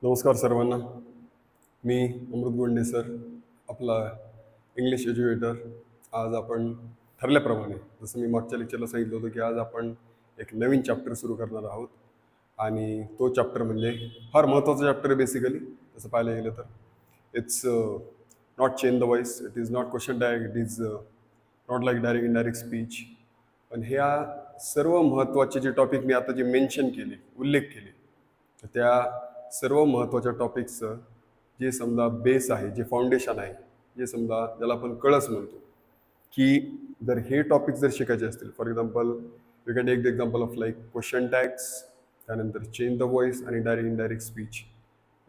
नमस्कार सर्वांना. मी अमृत गोंडे सर, आपला इंग्लिश एज्युकेटर. आज आपण ठरल्याप्रमाणे, जसं मी मागच्या लेक्चरला सांगितलं होतं की आज आपण एक नवीन चॅप्टर सुरू करणार आहोत. आणि तो चॅप्टर म्हणजे फार महत्त्वाचा चॅप्टर आहे. बेसिकली तसं पाहायला गेलं तर it's not change the voice, it is not question tag, it is not like direct indirect speech. पण ह्या सर्व महत्त्वाचे जे टॉपिक मी आता जे मेन्शन केले, उल्लेख केले, तर त्या सर्व महत्त्वाच्या टॉपिक्सचं जे समजा बेस आहे, जे फाउंडेशन आहे, जे समजा ज्याला आपण कळस म्हणतो, की जर हे टॉपिक जर शिकायचे असतील, for example you can take the example of like question tags, त्यानंतर चेंज द व्हॉइस आणि डायरेक्ट इनडायरेक्ट स्पीच.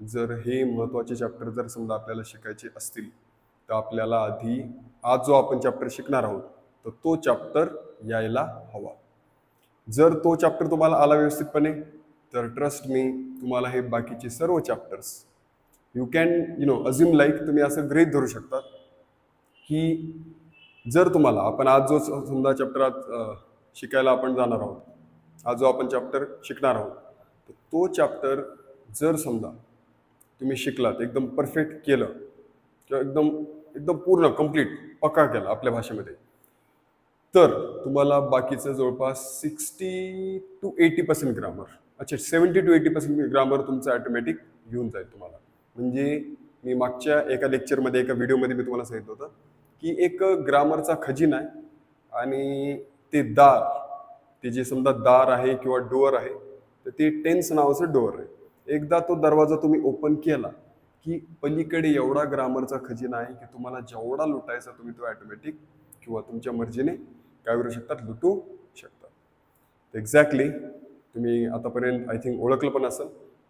जर हे महत्त्वाचे चॅप्टर जर समजा आपल्याला शिकायचे असतील तर आपल्याला आधी आज जो आपण चॅप्टर शिकणार आहोत तर तो चॅप्टर यायला हवा. जर तो चॅप्टर तुम्हाला आला व्यवस्थितपणे तर ट्रस्ट मी, तुम्हाला हे बाकीचे सर्व chapters you can assume, like तुम्ही असं गृहीत धरू शकतात की जर तुम्हाला आपण आज जो समजा चॅप्टर शिकायला आपण जाणार आहोत, आज जो आपण चॅप्टर शिकणार आहोत, तर तो चॅप्टर जर समजा तुम्ही शिकलात, एकदम परफेक्ट केलं किंवा एकदम एकदम पूर्ण कंप्लीट पक्का केला आपल्या भाषेमध्ये, तर तुम्हाला बाकीचं जवळपास 60 to 80% ग्रामर, 70 to 80% ग्रामर तुमचं ऑटोमॅटिक येऊन जाईल तुम्हाला. म्हणजे मी मागच्या एका लेक्चरमध्ये, एका व्हिडिओमध्ये मी तुम्हाला सांगितलं होतं की एक ग्रामरचा खजिना आहे आणि ते दार, ते जे समजा दार आहे किंवा डोअर आहे, तर ते टेन्स नावाचं डोअर आहे. एकदा तो दरवाजा तुम्ही ओपन केला की पलीकडे एवढा ग्रामरचा खजिना आहे की तुम्हाला जेवढा लुटायचा तुम्ही तो ऑटोमॅटिक किंवा तुमच्या मर्जीने काय करू शकतात, लुटू शकतात. एक्झॅक्टली तुम्ही आतापर्यंत आय थिंक ओळखलं पण असेल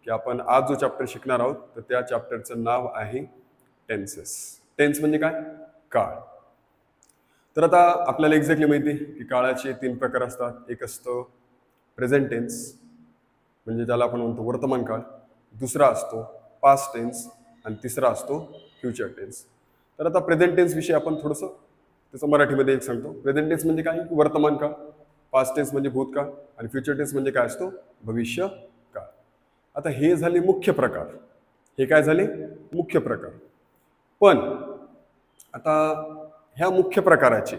की आपण आज जो चॅप्टर शिकणार आहोत तर त्या चॅप्टरचं नाव आहे टेन्सेस. टेन्स म्हणजे काय? काळ. तर आता आपल्याला एक्झॅक्टली माहिती आहे की काळाचे 3 प्रकार असतात. एक असतं प्रेझेंट टेन्स, म्हणजे ज्याला आपण म्हणतो वर्तमान काळ. दुसरा असतो पास्ट टेन्स आणि तिसरा असतो फ्युचर टेन्स. तर आता प्रेझेंट टेन्स विषयी आपण थोडंसं त्याचं मराठीमध्ये एक सांगतो. प्रेझेंट टेन्स म्हणजे काय? वर्तमान काळ. पास्ट टेन्स म्हणजे भूतकाळ आणि फ्युचर टेन्स म्हणजे काय असतो? भविष्य काळ. आता हे झाले मुख्य प्रकार. हे काय झाले? मुख्य प्रकार. पण आता ह्या मुख्य प्रकाराचे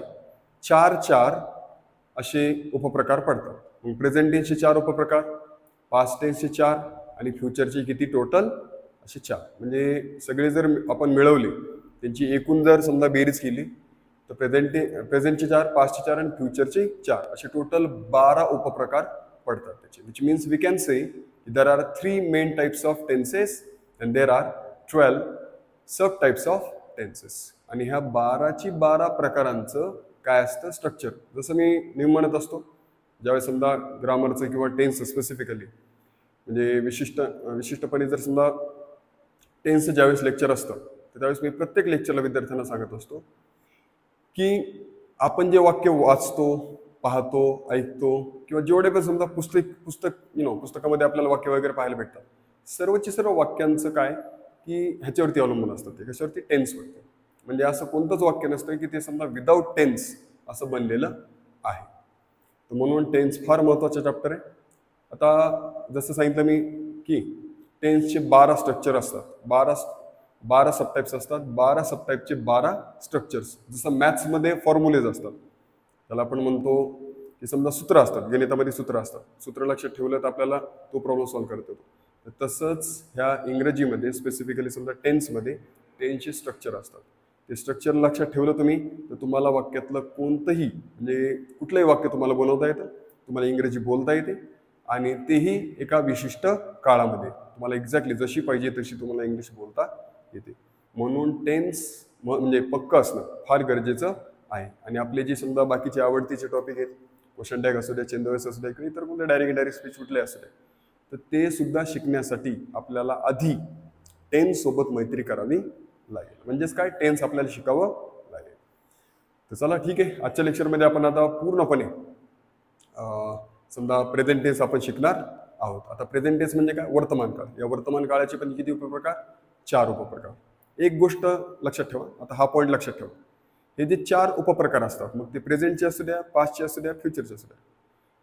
4 असे उपप्रकार पडतात. मग प्रेझेंट टेन्सचे 4 उपप्रकार, पास्ट टेन्सचे 4 आणि फ्युचरचे किती? टोटल असे 4. म्हणजे सगळे जर आपण मिळवले, त्यांची एकूण जर समजा बेरीज केली तर प्रेझेंटचे 4, पास्टचे 4 आणि फ्युचरचे 4 असे टोटल 12 उपप्रकार पडतात त्याचे. Which means we can say there are 3 main types of tenses and there are 12 sub types of tenses. आणि ह्या 12 प्रकारांचं काय असतं? स्ट्रक्चर. जसं मी नेहमी म्हणत असतो, ज्यावेळेस समजा ग्रामरचं किंवा टेन्स स्पेसिफिकली म्हणजे विशिष्टपणे जर समजा टेन्सचं ज्यावेळेस लेक्चर असतं तर त्यावेळेस मी प्रत्येक लेक्चरला विद्यार्थ्यांना सांगत असतो की आपण जे वाक्य वाचतो, पाहतो, ऐकतो किंवा जेवढे पण समजा पुस्तकामध्ये आपल्याला वाक्य वगैरे पाहायला भेटतात, सर्वचे सर्व वाक्यांचं काय की ह्याच्यावरती अवलंबून असतं. ते कशावरती? टेन्सवरती. म्हणजे असं कोणतंच वाक्य नसतं की ते समजा विदाऊट टेन्स असं बनलेलं आहे. तर म्हणून टेन्स फार महत्त्वाचा चॅप्टर आहे. आता जसं सांगितलं मी की टेन्सचे 12 स्ट्रक्चर असतात, 12 सबटाईप्स असतात. 12 सबटाईपचे 12 स्ट्रक्चर्स. जसं मॅथ्समध्ये फॉर्म्युलेज असतात, त्याला आपण म्हणतो की समजा सूत्र असतात, गणितामध्ये सूत्र असतात. सूत्र लक्षात ठेवलं तर आपल्याला तो प्रॉब्लेम सॉल्व्ह करता येतो. तसंच ह्या इंग्रजीमध्ये स्पेसिफिकली समजा टेन्समध्ये टेन्सचे स्ट्रक्चर असतात. ते स्ट्रक्चर लक्षात ठेवलं तुम्ही तर तुम्हाला वाक्यातलं कोणतंही म्हणजे कुठलंही वाक्य तुम्हाला बनवता येतं, तुम्हाला इंग्रजी बोलता येते आणि तेही एका विशिष्ट काळामध्ये. तुम्हाला एक्झॅक्टली जशी पाहिजे तशी तुम्हाला इंग्लिश बोलता येते. म्हणून टेन्स म्हणजे पक्क असणं फार गरजेचं आहे. आणि आपले जे समजा बाकीचे आवडतीचे टॉपिक आहेत, क्वेश्चन टॅग असू द्या, चेंज द व्हॉइस असू द्या, किंवा इतर कोणते डायरेक्ट इनडायरेक्ट स्पीच कुठले असू द्या, तर ते सुद्धा शिकण्यासाठी आपल्याला आधी टेन्स सोबत मैत्री करावी लागेल. म्हणजेच काय? टेन्स आपल्याला शिकावं लागेल. तर चला ठीक आहे, आजच्या लेक्चरमध्ये आपण आता पूर्णपणे समजा प्रेझेंट टेन्स आपण शिकणार आहोत. आता प्रेझेंट टेन्स म्हणजे काय? वर्तमान काळ. या वर्तमान काळाचे पण किती उपप्रकार? 4 उपप्रकार. एक गोष्ट लक्षात ठेवा, आता हा पॉईंट लक्षात ठेवा, हे जे 4 उपप्रकार असतात, मग ते प्रेझेंटचे असू द्या, पास्टचे असू द्या, फ्युचरचे असू द्या,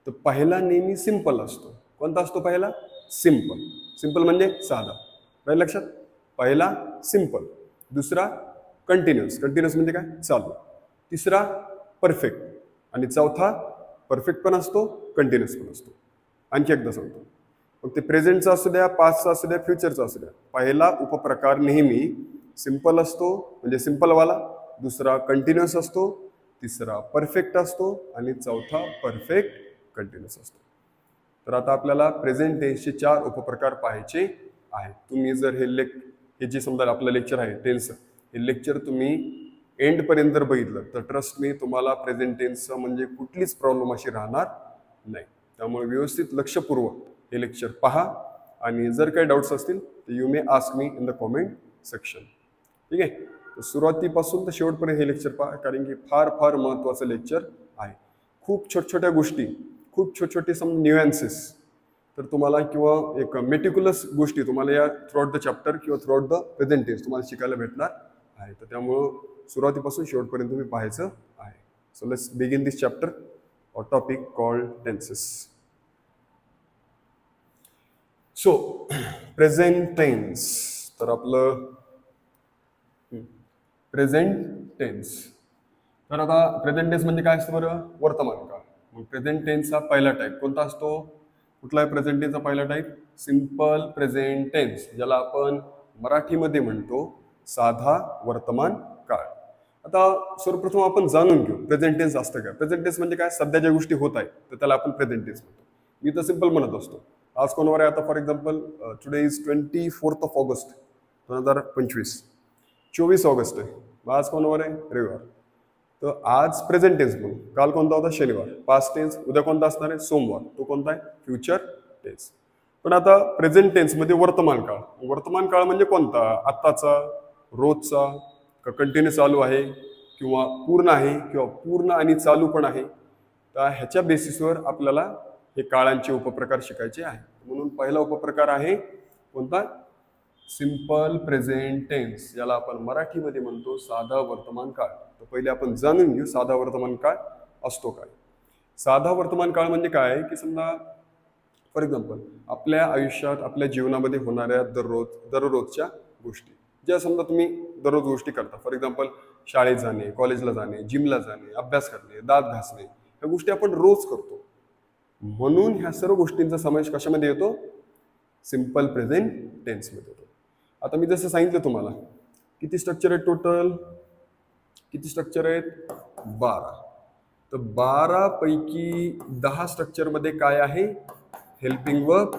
तर पहिला नेहमी सिंपल असतो. कोणता असतो पहिला? सिंपल. सिंपल म्हणजे साधा. राहील लक्षात? पहिला सिंपल, दुसरा कंटिन्युअस, कंटिन्युअस म्हणजे काय? चालू, तिसरा परफेक्ट, आणि चौथा परफेक्ट पण असतो, कंटिन्युअस पण असतो. आणखी एकदा सांगतो, मग ते प्रेझेंटचा असू द्या, पास्टचा असू द्या, फ्युचरचा असू द्या, पहिला उपप्रकार नेहमी सिंपल असतो म्हणजे सिंपलवाला, दुसरा कंटिन्युअस असतो, तिसरा परफेक्ट असतो, आणि चौथा परफेक्ट कंटिन्युअस असतो. तर आता आपल्याला प्रेझेंट टेन्सचे 4 उपप्रकार पाहायचे आहेत. तुम्ही जर हे जे समजा आपलं लेक्चर आहे टेन्सचं, हे लेक्चर तुम्ही एंडपर्यंत जर बघितलं तर ट्रस्ट मी तुम्हाला प्रेझेंट टेन्सचं म्हणजे कुठलीच प्रॉब्लेम अशी राहणार नाही. त्यामुळे व्यवस्थित लक्षपूर्वक हे लेक्चर पहा, आणि जर काही डाऊट्स असतील तर you may ask me in the comment section. ठीक आहे, तर सुरुवातीपासून तर शेवटपर्यंत हे लेक्चर पहा, कारण की फार फार महत्त्वाचं लेक्चर आहे. खूप छोट्या गोष्टी, खूप छोटे सम न्यूएन्सेस तर तुम्हाला, किंवा एक मेटिक्युलस गोष्टी तुम्हाला या थ्रूआउट द चॅप्टर किंवा थ्रूआउट द प्रेझेंट टेन्स तुम्हाला शिकायला भेटणार आहे. तर त्यामुळं सुरुवातीपासून शेवटपर्यंत तुम्ही पाहायचं आहे. So let's begin this chapter or topic called tenses. So present tense, तर आपलं प्रेझेंट टेन्स. तर आता प्रेझेंट टेन्स म्हणजे काय असतं बरं? वर्तमान काळ. मग प्रेझेंट टेन्सचा पहिला टाईप कोणता असतो? कुठला आहे प्रेझेंट टेन्सचा पहिला टाईप? सिंपल प्रेझेंट टेन्स, ज्याला आपण मराठीमध्ये म्हणतो साधा वर्तमान काळ. आता सर्वप्रथम आपण जाणून घेऊ प्रेझेंट टेन्स असतं काय. प्रेझेंट टेन्स म्हणजे काय? सध्या ज्या गोष्टी होत आहेत तर त्याला आपण प्रेझेंट टेन्स म्हणतो. मी तर सिंपल म्हणत असतो. आज कोणवर आहे? आता for example today is 24 August 2025, 24 August आहे. आज कोणवर आहे? रविवार. तर आज प्रेझेंट टेन्स म्हणून. काल कोणता होता? शनिवार. Past tense. उद्या कोणता असणार आहे? सोमवार. तो कोणता आहे? Future tense. पण आता प्रेझेंट टेन्समध्ये वर्तमान काळ. वर्तमान काळ म्हणजे कोणता? आत्ताचा, रोजचा, का कंटिन्यू चालू आहे, किंवा पूर्ण आहे, किंवा पूर्ण आणि चालू पण आहे. तर ह्याच्या बेसिसवर आपल्याला हे काळांचे उपप्रकार शिकायचे आहे. म्हणून पहिला उपप्रकार आहे कोणता? सिंपल प्रेझेंट टेन्स, ज्याला आपण मराठीमध्ये म्हणतो साधा वर्तमान काळ. तर पहिले आपण जाणून घेऊ साधा वर्तमान काळ असतो काय. साधा वर्तमान काळ म्हणजे काय की समजा फॉर एक्झाम्पल आपल्या आयुष्यात, आपल्या जीवनामध्ये होणाऱ्या दररोजच्या गोष्टी, ज्या समजा तुम्ही दररोज गोष्टी करता. फॉर एक्झाम्पल शाळेत जाणे, कॉलेजला जाणे, जिमला जाणे, अभ्यास करणे, दात घासणे, ह्या गोष्टी आपण रोज करतो. म्हणून ह्या सर्व गोष्टींचा समावेश कशामध्ये येतो? सिंपल प्रेझेंट टेन्समध्ये येतो. आता मी जसं सांगितलं तुम्हाला, किती स्ट्रक्चर आहेत टोटल? किती स्ट्रक्चर आहेत? 12. तर 12 पैकी 10 स्ट्रक्चरमध्ये काय आहे? हेल्पिंग वर्ब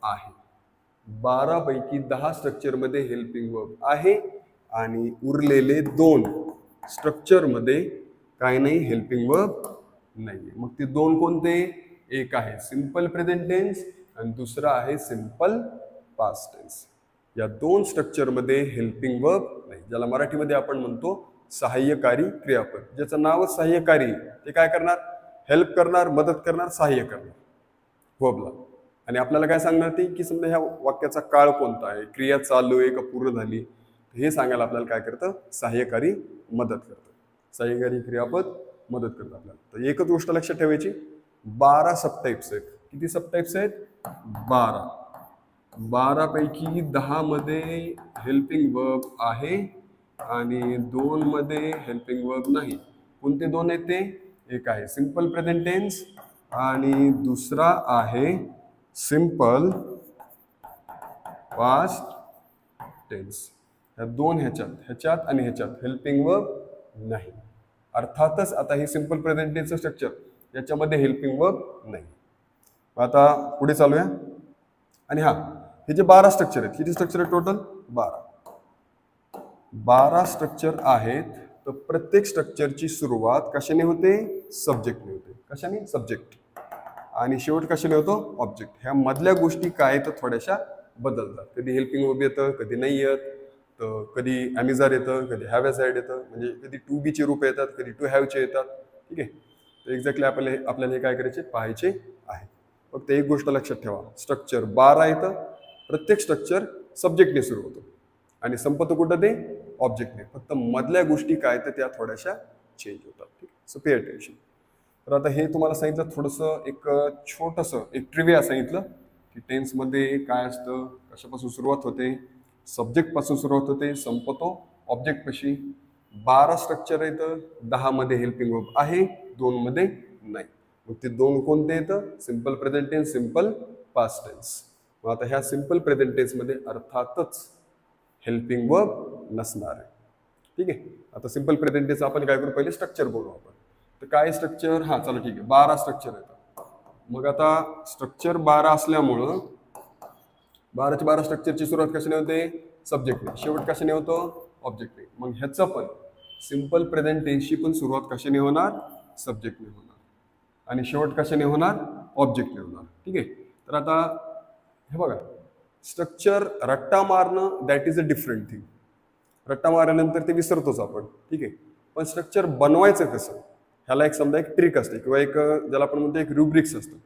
आहे. 12 पैकी 10 स्ट्रक्चरमध्ये हेल्पिंग वर्ब आहे, आणि उरलेले 2 स्ट्रक्चरमध्ये काय नाही? हेल्पिंग वर्ब नाही. मग ते 2 कोणते? एक आहे सिंपल प्रेझेंट टेन्स आणि दुसरा आहे सिंपल पास्ट टेन्स. या 2 स्ट्रक्चरमध्ये हेल्पिंग वर्ब नाही, ज्याला मराठीमध्ये आपण म्हणतो सहाय्यकारी क्रियापद. ज्याचं नावच सहाय्यकारी, ते काय करणार? हेल्प करणार, मदत करणार, सहाय्य करणार वर्बला. आणि आपल्याला काय सांगणार ती की समजा ह्या वाक्याचा काळ कोणता आहे, क्रिया चालू आहे का पूर्ण झाली, हे सांगायला आपल्याला काय करतं? सहाय्यकारी मदत करतं. सहाय्यकारी क्रियापद मदत करतं आपल्याला. तर एकच गोष्ट लक्षात ठेवायची, 12 सबटाइप्स आहेत. किती सबटाइप्स आहेत? 12. 12 पैकी 10 मध्ये हेल्पिंग वर्ब आहे आणि 2 मध्ये हेल्पिंग वर्ब नाही. कोणते 2 आहेत ते? एक आहे सिंपल प्रेझेंट टेन्स आणि दुसरा आहे सिंपल पास्ट टेन्स. या 2 ह्याच्यात आणि ह्याच्यात हेल्पिंग वर्ब नाही. अर्थातच आता हे सिंपल प्रेझेंट टेन्सचं स्ट्रक्चर, याच्यामध्ये हेल्पिंग वर्ब नाही. आता पुढे चालूया. आणि हे जे 12 स्ट्रक्चर आहेत, किती स्ट्रक्चर आहेत टोटल? 12 स्ट्रक्चर आहेत. तर प्रत्येक स्ट्रक्चरची सुरुवात कशाने होते? सब्जेक्टने होते. कशाने? सब्जेक्ट. आणि शेवट कशाने होतो? ऑब्जेक्ट. ह्या मधल्या गोष्टी काय तर थोड्याशा बदलतात. कधी हेल्पिंग वर्ब येतं, कधी नाही येत. तर कधी ॲमिझार येतं, कधी हॅव एज हॅड येतं, म्हणजे कधी टू बीचे रूप येतात, कधी टू हॅवचे येतात. ठीक आहे. तर एक्झॅक्टली आपल्याला हे काय करायचे? पाहायचे आहे. फक्त एक गोष्ट लक्षात ठेवा, स्ट्रक्चर 12 येतं, प्रत्येक स्ट्रक्चर सब्जेक्टने सुरू होतो आणि संपतो कुठं? ते ऑब्जेक्टने. फक्त मधल्या गोष्टी काय तर त्या थोड्याशा चेंज होतात. ठीक. So pay attention. तर आता हे तुम्हाला सांगितलं थोडंसं, एक छोटंसं एक ट्रिविया सांगितलं की टेन्समध्ये काय असतं, कशापासून सुरुवात होते सब्जेक्ट पासून सुरुवात होते, संपतो ऑब्जेक्ट पाशी. 12 स्ट्रक्चर आहेत, 10 मध्ये हेल्पिंग वर्ब आहे, 2 मध्ये नाही. मग ते 2 कोणते येतं? Simple present tense, simple past tense. मग आता ह्या सिंपल प्रेझेंट टेन्स मध्ये अर्थातच हेल्पिंग वर्ब नसणार आहे. ठीक आहे. आता सिंपल प्रेझेंट टेन्स आपण काय करू, पहिले स्ट्रक्चर बोलू आपण. तर काय स्ट्रक्चर? हा चला ठीक आहे, 12 स्ट्रक्चर येतात. मग आता स्ट्रक्चर 12 असल्यामुळं 12 स्ट्रक्चरची सुरुवात कशाने होते? सब्जेक्टने. शेवट कशाने होतो? ऑब्जेक्टने. मग ह्याचं पण सिंपल प्रेझेंट टेन्सची पण सुरुवात कशाने होणार? सब्जेक्टने होणार. आणि शेवट कशाने होणार? ऑब्जेक्टने होणार. ठीक आहे. तर आता हे बघा, स्ट्रक्चर रट्टा मारणं that is a different thing. रट्टा मारल्यानंतर ते विसरतोच आपण. ठीक आहे. पण स्ट्रक्चर बनवायचं कसं, ह्याला एक समजा एक ट्रिक असते किंवा एक ज्याला आपण म्हणतो एक रुब्रिक्स असतं.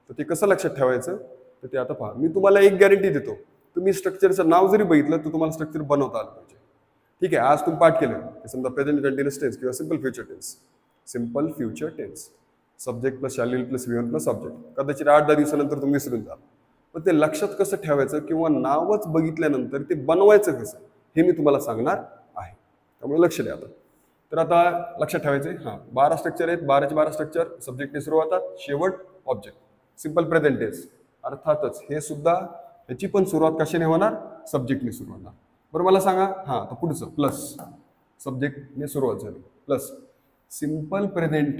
तर ते कसं लक्षात ठेवायचं, तर ते आता पहा. मी तुम्हाला एक गॅरंटी देतो, तुम्ही स्ट्रक्चरचं नाव जरी बघितलं तर तुम्हाला स्ट्रक्चर बनवता आलं पाहिजे. ठीक आहे. आज तुम्ही पाठ केलं समजा प्रेझेंट कंटिन्युअस टेन्स किंवा simple future tense. Simple future tense, subject plus shall plus V1 plus object. कदाचित 8-10 दिवसानंतर तुम्ही विसरून जाल. पण ते लक्षात कसं ठेवायचं किंवा नावच बघितल्यानंतर ते बनवायचं कसं हे मी तुम्हाला सांगणार आहे. त्यामुळे लक्ष द्या. आता तर आता लक्षात ठेवायचे, हां 12 स्ट्रक्चर आहेत. 12चे 12 स्ट्रक्चर सब्जेक्टने सुरू होतात, शेवट ऑब्जेक्ट. सिंपल प्रेझेंट टेन्स अर्थातच हे सुद्धा, ह्याची पण सुरुवात कशाने होणार? सब्जेक्टने सुरू होणार. बरं मला सांगा, हां तर पुढचं प्लस सब्जेक्टने सुरुवात झाली प्लस सिंपल प्रेझेंट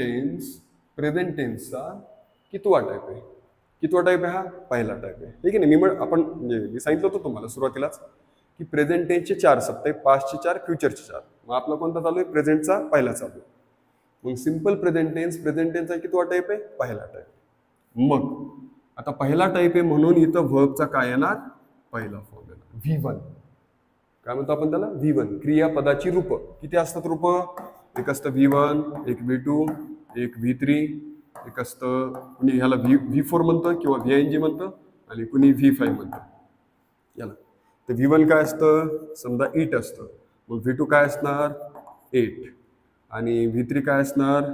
टेन्सचा कितवा टाईप आहे? कितवा टाईप आहे? हा पहिला टाईप आहे. ठीक आहे ना. मी सांगितलं होतं तुम्हाला सुरुवातीलाच की प्रेझेंट टेन्सचे 4 सप्ते, पास्टचे 4, फ्युचरचे 4. मग आपला कोणता चालू आहे? प्रेझेंटचा पहिला चालू आहे. मग सिंपल प्रेझेंट टेन्सचा कितवा टाईप आहे? पहिला टाईप. मग आता पहिला टाईप आहे म्हणून इथं व्हर्बचा काय येणार? पहिला फॉर्म येणार V1. काय म्हणतो आपण त्याला? V1. क्रियापदाची रूप किती असतात? रूप एक असतं V1, एक V2, एक V3, एक असतं कुणी ह्याला V4 म्हणतं किंवा VING म्हणतं आणि कुणी V5 म्हणतं याला. तर V1 काय असतं? समजा इट असतं. मग V2 काय असणार? एट. आणि V3 काय असणार?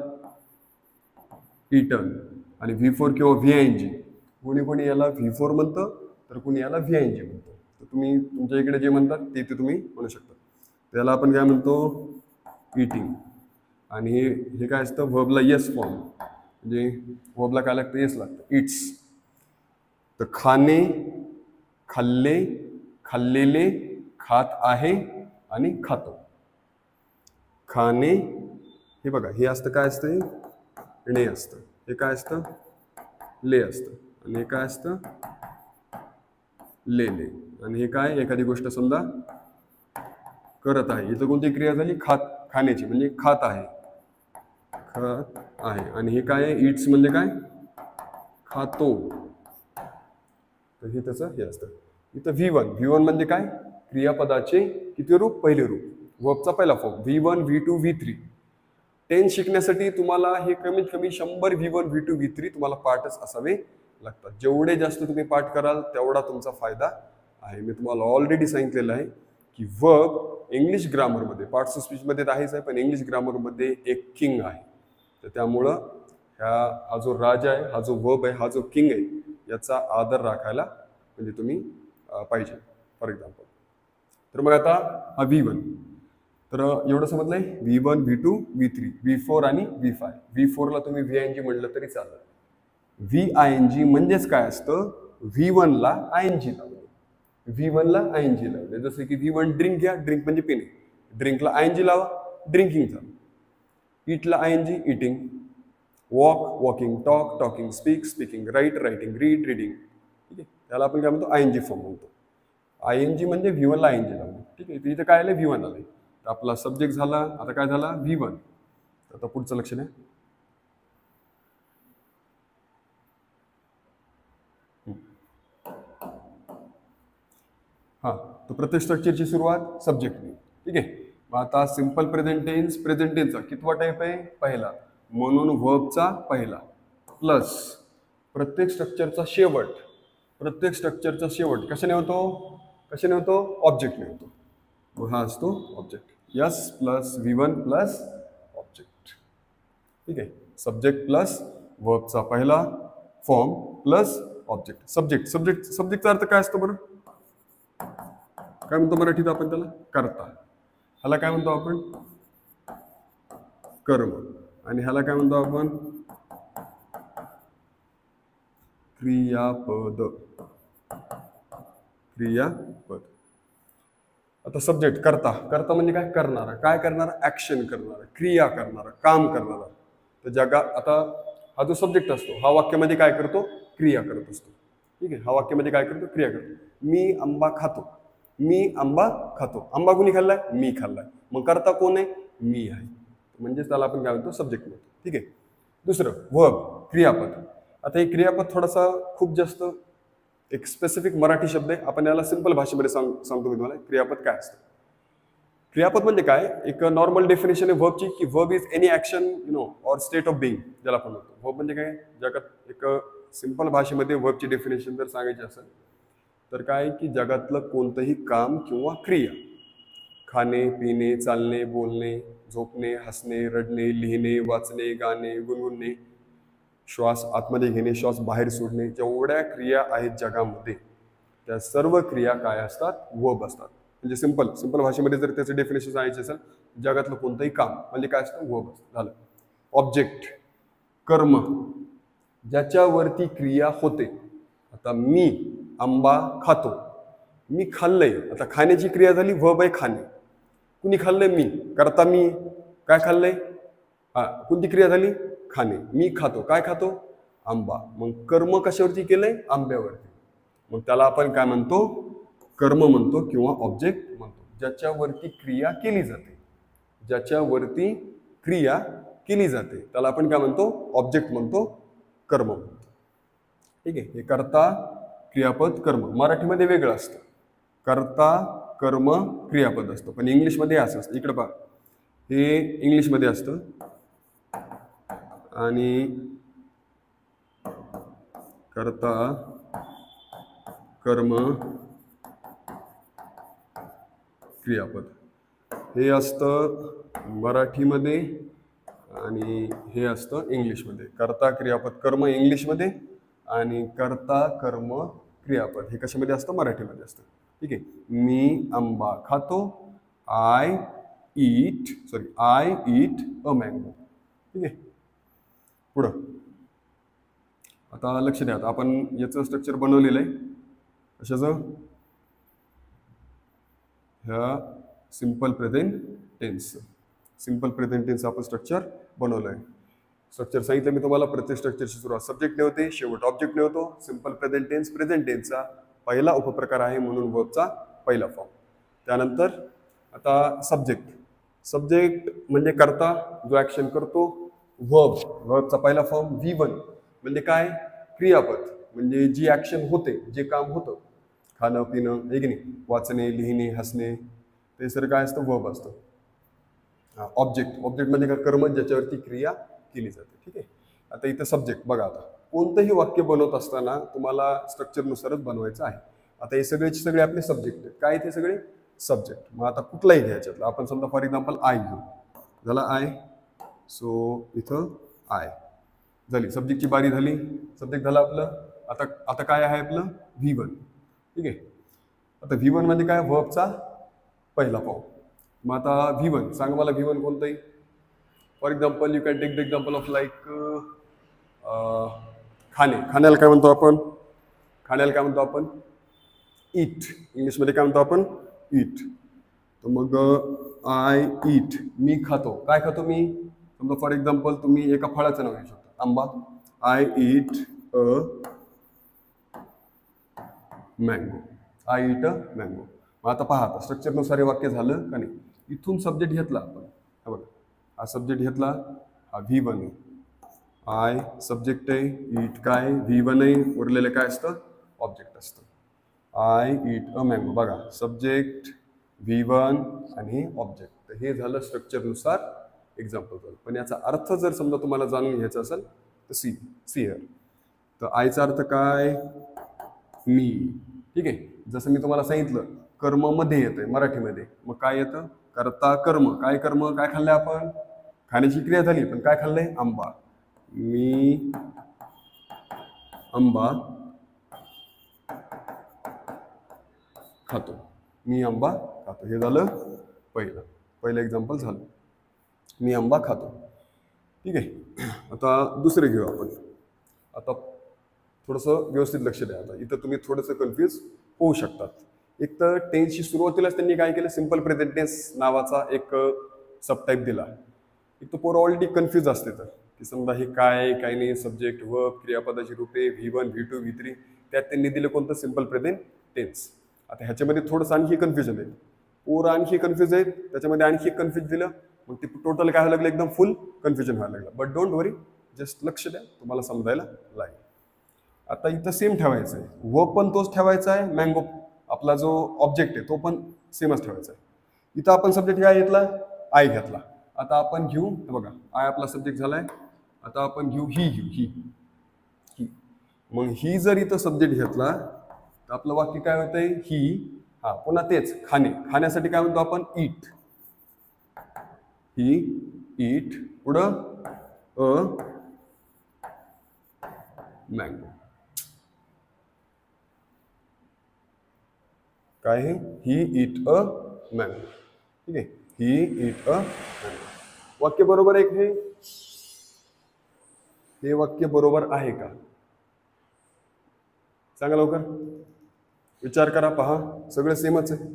इटन. आणि V4 किंवा VING, कोणी याला V4 म्हणतं तर कुणी याला VING म्हणतं. तर तुम्ही तुमच्या इकडे जे म्हणतात ते तुम्ही म्हणू शकता. त्याला आपण काय म्हणतो? इटिंग. आणि हे काय असतं? व्हर्बला येस फॉर्म, म्हणजे व्हर्बला काय लागतं? येस लागतं, इट्स. तर खाणे, खाल्ले, खाल्लेले, खात आहे आणि खातो. खाणे हे बघा, हे असतं काय असतं? ने असतं. हे काय असतं? ले असतं. आणि हे काय असतं? ले. आणि हे काय? एखादी गोष्ट समजा करत आहे. इथं कोणती क्रिया झाली? खाण्याची, म्हणजे खात आहे. खात आहे. आणि हे काय आहे? इट्स म्हणजे काय? खातो. तर हे त्याचं हे असतं. इथं V1 म्हणजे काय? क्रियापदाचे किती रूप? पहिले रूप. वर्बचा पहिला form V1, V2, V3. Tense शिकण्यासाठी तुम्हाला हे कमीत कमी 100 V1, V2, V3 तुम्हाला पाठच असावे लागतात. जेवढे जास्त तुम्ही पाठ कराल तेवढा तुमचा फायदा आहे. मी तुम्हाला ऑलरेडी सांगितलेलं आहे की वर्ब इंग्लिश ग्रामरमध्ये, पार्ट्स ऑफ स्पीचमध्ये आहेच आहे, पण इंग्लिश ग्रामरमध्ये एक किंग आहे. तर त्यामुळं हा जो राजा आहे, हा जो वर्ब आहे, हा जो किंग आहे, याचा आदर राखायला म्हणजे तुम्ही पाहिजे. फॉर एक्झाम्पल, तर मग आता हा V1. तर एवढं समजलंय? V1, V2, V3, V4 आणि V5. V4ला तुम्ही VING म्हणलं तरी चालेल. VING म्हणजेच काय असतं? V1ला ING लावलं. V1ला ING लावले. जसं की V1 ड्रिंक घ्या, ड्रिंक म्हणजे पिणे. ड्रिंकला ING लावा, ड्रिंकिंग झालं. इटला ING, eating. Walk, walking. Talk, talking. Speak, speaking. Write, writing. Read, reading. ठीक आहे. त्याला आपण काय म्हणतो? ING फॉर्म म्हणतो. ING म्हणजे V1ला ING लावलं. ठीक आहे. इथं काय आलं? V1 आलंय. तर आपला सब्जेक्ट झाला. आता काय झाला? V1. आता पुढचं लक्ष द्या. हां, तर प्रत्येक स्ट्रक्चरची सुरुवात सब्जेक्टने. ठीक आहे. मग आता सिंपल प्रेझेंट टेन्सचा कितवा टाईप आहे? पहिला. म्हणून व्हर्बचा पहिला प्लस प्रत्येक स्ट्रक्चरचा शेवट कशाने होतो? ऑब्जेक्टने होतो. मग हा असतो object. Yes plus V1 plus object. ठीक आहे. सब्जेक्ट प्लस व्हर्बचा पहिला फॉर्म प्लस ऑब्जेक्ट. सब्जेक्टचा अर्थ काय असतो बरं? काय म्हणतो मराठीत आपण त्याला? कर्ता. ह्याला काय म्हणतो आपण? कर्म. आणि ह्याला काय म्हणतो आपण? क्रियापद. क्रियापद. आता सब्जेक्ट कर्ता. कर्ता म्हणजे काय? करणारा. काय करणारा? ऍक्शन करणारा, क्रिया करणारा, काम करणारा. तर जगात आता हा जो सब्जेक्ट असतो हा वाक्यामध्ये काय करतो? क्रिया करत असतो. ठीक आहे, हा वाक्यामध्ये काय करतो? क्रिया करतो. मी आंबा खातो. मी आंबा खातो. आंबा कोणी खाल्लाय? मी खाल्लाय. मग कर्ता कोण आहे? मी आहे. म्हणजेच त्याला आपण काय म्हणतो? सब्जेक्ट म्हणतो. ठीक आहे. दुसरं वर्ब, क्रियापद. आता हे क्रियापद थोडासा खूप जास्त एक स्पेसिफिक मराठी शब्द आहे. आपण याला सिंपल भाषेमध्ये सांगतो मी तुम्हाला क्रियापद काय असतं. क्रियापद म्हणजे काय? एक नॉर्मल डेफिनेशन आहे वर्बची की verb is any action or state of being, ज्याला आपण म्हणतो. वर्ब म्हणजे काय? जगात एक सिंपल भाषेमध्ये वर्बची डेफिनेशन जर सांगायची असेल तर काय की जगातलं कोणतंही काम किंवा क्रिया, खाणे, पिणे, चालणे, बोलणे, झोपणे, हसणे, रडणे, लिहिणे, वाचणे, गाणे, गुणगुणणे, श्वास आतमध्ये घेणे, श्वास बाहेर सोडणे, जेवढ्या क्रिया आहेत जगामध्ये त्या सर्व क्रिया काय असतात? वर्ब असतात. म्हणजे सिंपल भाषेमध्ये जर त्याचं डेफिनेशन सांगायचं असेल, जगातलं कोणतंही काम म्हणजे काय असतं? वर्ब असतं. झालं. ऑब्जेक्ट, कर्म, ज्याच्यावरती क्रिया होते. आता मी आंबा खातो. मी खाल्लंय. आता खाण्याची क्रिया झाली, वर्ब आहे खाणे. कुणी खाल्लंय? मी. करता मी. काय खाल्लंय? कोणती क्रिया झाली? खाणे. मी खातो. काय खातो? आंबा. मग कर्म कशावरती केलंय? आंब्यावरती. मग त्याला आपण काय म्हणतो? कर्म म्हणतो किंवा ऑब्जेक्ट म्हणतो. ज्याच्यावरती क्रिया केली जाते. ज्याच्यावरती क्रिया केली जाते त्याला आपण काय म्हणतो? ऑब्जेक्ट म्हणतो, कर्म म्हणतो. ठीक आहे. हे कर्ता, क्रियापद, कर्म. मराठीमध्ये वेगळं असतं. कर्ता, कर्म, क्रियापद असतं. पण इंग्लिशमध्ये असं असतं. इकडे पहा, हे इंग्लिशमध्ये असतं आणि कर्ता, कर्म, क्रियापद हे असतं मराठीमध्ये आणि हे असतं इंग्लिशमध्ये. कर्ता, क्रियापद, कर्म इंग्लिशमध्ये आणि कर्ता, कर्म, क्रियापद हे कशामध्ये असतं? मराठीमध्ये असतं. ठीक आहे. मी आंबा खातो. I eat a mango. ठीक आहे. पुढं आता लक्ष द्या. आपण याचं स्ट्रक्चर बनवलेलं आहे. कशाचं? ह्या simple present tense. Simple present tense आपण स्ट्रक्चर बनवलं आहे. स्ट्रक्चर सांगितलं मी तुम्हाला. प्रत्येक स्ट्रक्चरची सुरुवात सब्जेक्टने होते, शेवट ऑब्जेक्टने होतो. सिंपल प्रेझेंट टेन्सचा पहिला उपप्रकार आहे म्हणून वर्बचा पहिला फॉर्म. त्यानंतर आता सब्जेक्ट म्हणजे कर्ता जो ऍक्शन करतो. वर्बचा पहिला फॉर्म V1 म्हणजे काय? क्रियापद म्हणजे जी ऍक्शन होते, जे काम होतं, खाणं पिणं आहे की नाही, वाचणे, लिहिणे, हसणे, ते सर काय असतं? वर्ब असतं. ऑब्जेक्ट म्हणजे काय? कर्म ज्याच्यावरती क्रिया केली जाते. ठीक आहे. आता इथं सब्जेक्ट बघा. आता कोणतंही वाक्य बनवत असताना तुम्हाला स्ट्रक्चरनुसारच बनवायचं आहे. आता हे सगळे आपले सब्जेक्ट आहेत. काय ते सगळे? सब्जेक्ट. मग आता कुठलाही घ्यायच्यातलं आपण समजा फॉर एक्झाम्पल आय घेऊ. झाला आय. सो इथं आय झाली. सब्जेक्टची बारी झाली. सब्जेक्ट झालं आपलं. आता काय आहे आपलं? V1. ठीक आहे. आता V1 म्हणजे काय? वर्बचा पहिला फॉर्म. मग आता V1 सांगा मला. V1 कोणतंही? For example you can take the example of like खाणे. खाण्याला काय म्हणतो आपण? ईट. इंग्लिशमध्ये काय म्हणतो आपण? ईट. तर मग आय ईट. मी खातो. काय खातो मी? समजा फॉर एक्झाम्पल तुम्ही एका फळाचं नाव घेऊ शकता. आंबा. I eat a mango. I eat a mango. मग आता पहा, आता स्ट्रक्चरनुसार हे वाक्य झालं का नाही? इथून सब्जेक्ट घेतला आपण. हा बघा, हा सब्जेक्ट घेतला. हा V1 आहे. आय सब्जेक्ट आहे. ईट काय? V1 आहे. उरलेलं काय असतं? ऑब्जेक्ट असतं. I eat a mango. बघा, सब्जेक्ट V1 आणि ऑब्जेक्ट. तर हे झालं स्ट्रक्चरनुसार एक्झाम्पल झालं. पण याचा अर्थ जर समजा तुम्हाला जाणून घ्यायचा असेल तर सी हिअर. तर आयचा अर्थ काय? मी. ठीक आहे. जसं मी तुम्हाला सांगितलं कर्म मध्ये येतंय मराठीमध्ये. मग काय येतं? कर्ता, कर्म. काय कर्म? काय खाल्लंय आपण? खाण्याची क्रिया झाली, पण काय खाल्लंय? आंबा. मी आंबा खातो. मी आंबा खातो. हे झालं पहिलं एक्झाम्पल झालं. मी आंबा खातो. ठीक आहे. आता दुसरे घेऊ आपण. आता थोडंसं व्यवस्थित लक्ष द्या. आता इथं तुम्ही थोडंसं कन्फ्यूज होऊ शकतात. एक तर टेन्सची सुरुवातीलाच त्यांनी काय केलं, सिम्पल प्रेझेंट टेन्स नावाचा एक सबटाईप दिला. एक तर पोरं ऑलरेडी कन्फ्यूज असते तर की समजा हे काय काय नाही, सब्जेक्ट वर्ब क्रियापदाची रूपे V1 V2 V3, त्यात त्यांनी दिलं कोणतं, सिम्पल प्रेझेंट टेन्स. आता ह्याच्यामध्ये थोडंसं आणखी कन्फ्युजन आहे. पोरं आणखी कन्फ्यूज आहेत, त्याच्यामध्ये आणखी कन्फ्यूज दिलं, मग ते टोटल काय व्हायला लागलं, एकदम फुल कन्फ्युजन व्हायला लागलं. बट डोंट वरी, जस्ट लक्ष द्या, तुम्हाला समजायला लागेल. आता इथं सेम ठेवायचं आहे, वर्ब पण तोच ठेवायचा आहे, मँगो आपला जो ऑब्जेक्ट आहे तो पण सेमच ठेवायचा आहे. इथं आपण सब्जेक्ट काय घेतला, आय घेतला. आता आपण घेऊ, बघा आय आपला सब्जेक्ट झालाय. आता आपण घेऊ ही. मग ही जर इथं सब्जेक्ट घेतला तर आपलं वाक्य काय होतंय, ही. पुन्हा तेच खाण्यासाठी काय म्हणतो आपण, ईट. ही ईट, पुढं अ मँगो. काय आहे, ही ईट अ मँगो. ठीक आहे, ही ईट अ मँगो. वाक्य बरोबर आहे की हे वाक्य बरोबर आहे का, सांगा लवकर. विचार करा, पहा सगळं सेमच आहे.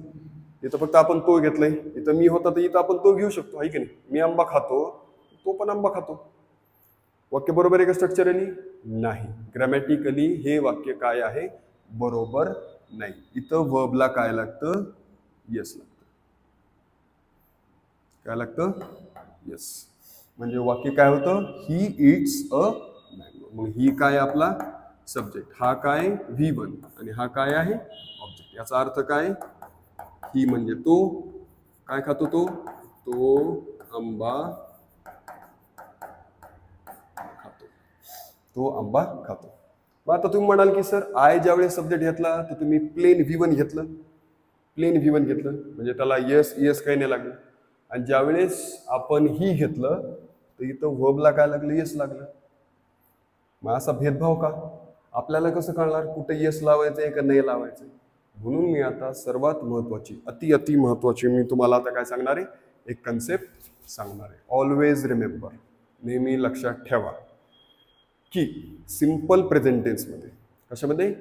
इथं फक्त आपण तो घेतलंय, इथं मी होता तर इथं आपण तो घेऊ शकतो, आहे की नाही. मी आंबा खातो, तो पण आंबा खातो. वाक्य बरोबर आहे का स्ट्रक्चरली, नाही. ग्रॅमॅटिकली हे वाक्य काय आहे, बरोबर नाही. इथं वर्बला काय लागतं, येस लागतं. काय लागतं, येस. म्हणजे वाक्य काय होतं, ही इट्स अ मँगो. मग ही काय आपला सब्जेक्ट, हा काय V1 आणि हा काय आहे ऑब्जेक्ट. याचा अर्थ काय, ही म्हणजे तो काय खातो, तो आंबा खातो. तो आंबा खातो. मग आता तुम्ही म्हणाल की सर आय ज्यावेळेस सब्जेक्ट घेतला तर तुम्ही प्लेन V1 घेतलं, म्हणजे त्याला येस काही नाही लागलं. आणि ज्यावेळेस आपण ही घेतलं तर इथं वर्बला काय लागलं, येस लागलं. मग असा भेदभाव का, आपल्याला कसं कळणार कुठे येस लावायचंय का नाही लावायचंय. म्हणून मी आता सर्वात महत्वाची, अति महत्वाची मी तुम्हाला आता काय सांगणार आहे, एक कन्सेप्ट सांगणार आहे. ऑलवेज रिमेंबर, नेहमी लक्षात ठेवा की सिंपल प्रेझेंट टेन्समध्ये, कशामध्ये,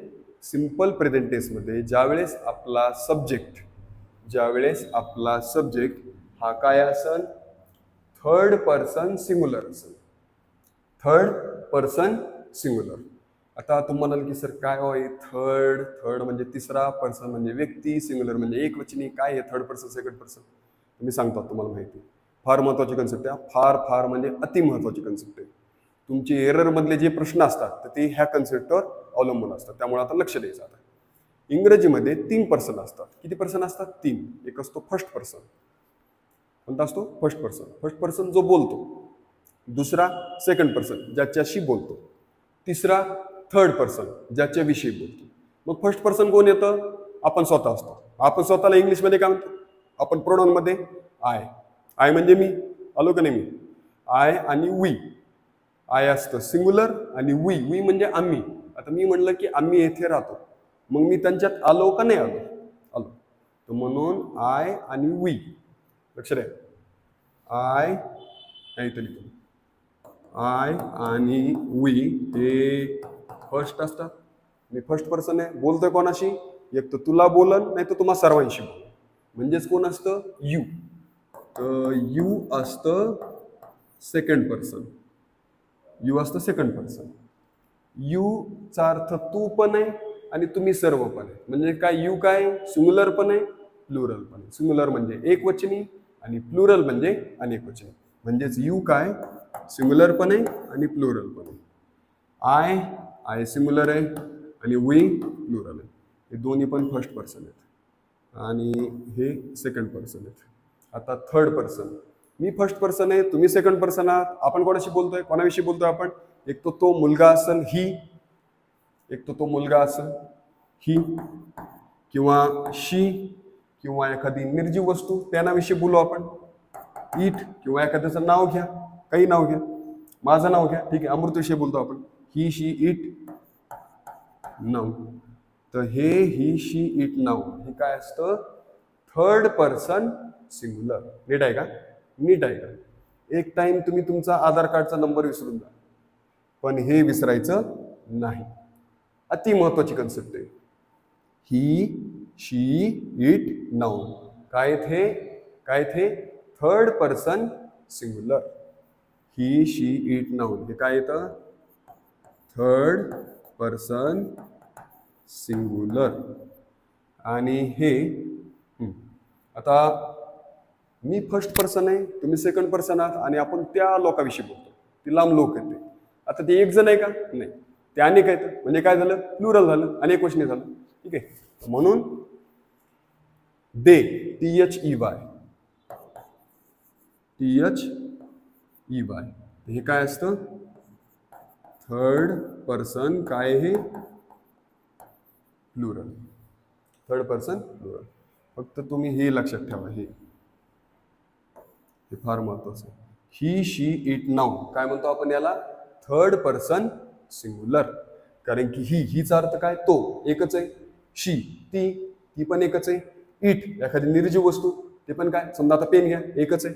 सिंपल प्रेझेंट टेन्समध्ये ज्यावेळेस आपला सब्जेक्ट हा काय असेल, थर्ड पर्सन सिंग्युलर. आता तुम्ही म्हणाल की सर काय होय, थर्ड म्हणजे तिसरा पर्सन म्हणजे व्यक्ती, सिंग्युलर म्हणजे एकवचनी, काय आहे थर्ड पर्सन सेकंड पर्सन. तुम्ही सांगता, तुम्हाला माहिती, फार महत्वाची कन्सेप्ट आहे. फार म्हणजे अति महत्वाची कन्सेप्ट आहे. तुमचे एरर मधले जे प्रश्न असतात तर ते ह्या कन्सेप्टवर अवलंबून असतात. त्यामुळे आता लक्ष द्यायचं. आता इंग्रजीमध्ये 3 पर्सन असतात. किती पर्सन असतात, 3. एक असतो फर्स्ट पर्सन, कोणता असतो, फर्स्ट पर्सन जो बोलतो. दुसरा सेकंड पर्सन ज्याच्याशी बोलतो. तिसरा थर्ड पर्सन ज्याच्याविषयी बोलतो. मग फर्स्ट पर्सन कोण येतं, आपण स्वतः असतो. आपण स्वतःला इंग्लिशमध्ये काय म्हणतो, आपण प्रोनाउन मध्ये आय म्हणजे मी, आलो का नाही मी, आय आणि वी. आय असतं सिंग्युलर आणि वी म्हणजे आम्ही. आता मी म्हणलं की आम्ही येथे राहतो, मग मी त्यांच्यात आलो का नाही आलो, तर म्हणून आय आणि वी. लक्ष द्या, आय आणि वी हे फर्स्ट असतात. मी फर्स्ट पर्सन आहे, बोलतोय कोणाशी, एक तर तुला बोलन, नाही तर तुम्हाला सर्वांशी बोलन. म्हणजेच कोण असतं, यू. तर यू असतं सेकंड पर्सन. यू चा अर्थ तू पण आहे आणि तुम्ही सर्व पण आहे. म्हणजे काय, यू काय सिंग्युलर पण आहे, प्लुरल पण आहे. सिंग्युलर म्हणजे एकवचनी आणि प्लुरल म्हणजे अनेकवचनी. म्हणजेच यू काय सिंग्युलर पण आहे आणि प्लुरल पण आहे. आय सिंग्युलर आहे आणि वी प्लुरल आहे. हे दोन्ही पण फर्स्ट पर्सन आहेत आणि हे सेकंड पर्सन आहेत. आता थर्ड पर्सन, मी फर्स्ट पर्सन आहे, तुम्ही सेकंड पर्सन आहात. आपण कोणाशी बोलतोय, कोणाविषयी बोलतोय आपण, एक तो मुलगा असेल ही, एक तो मुलगा असेल ही, किंवा शी, किंवा एखादी निर्जीव वस्तू त्याविषयी बोलू आपण, इट, किंवा एखाद्याचं नाव घ्या, काही नाव घ्या, माझं नाव घ्या, ठीक आहे, अमृतविषयी बोलतो आपण, ही शी इट नाव. तर हे ही शी इट नाव हे काय असतं, थर्ड पर्सन सिंगुलर. नीट आहे का? नीट आहे का? एक टाइम तुम्ही तुमचा आधार कार्डचा नंबर विसरून जा, पण हे विसरायचं नाही. अति महत्वाची कन्सेप्ट आहे. ही, शी, इट, नाउन. काय थे third person singular. He, she, it, noun हे काय येतं? Third person singular. आणि हे आता मी फर्स्ट पर्सन आहे, तुम्ही सेकंड पर्सन आहात आणि आपण त्या लोकांविषयी बोलतो. ती लांब लोक आहेत. आता ते एक जण आहे का? नाही, ते अनेक आहेत. म्हणजे काय झालं? प्लुरल झालं, अनेक वचने झालं. ठीक आहे. म्हणून दे, THEY, हे काय असतं? Third person. काय हे? प्लुरल. Third person plural. फक्त तुम्ही हे लक्षात ठेवा, हे फार महत्वाचं. ही, शी, इट, नाउन काय म्हणतो आपण याला? Third person singular. कारण की हीचा अर्थ काय? तो, एकच आहे. शी, ती पण एकच आहे. इट, एखादी निर्जीव वस्तू, ते पण काय? समजा आता पेन घ्या, एकच आहे.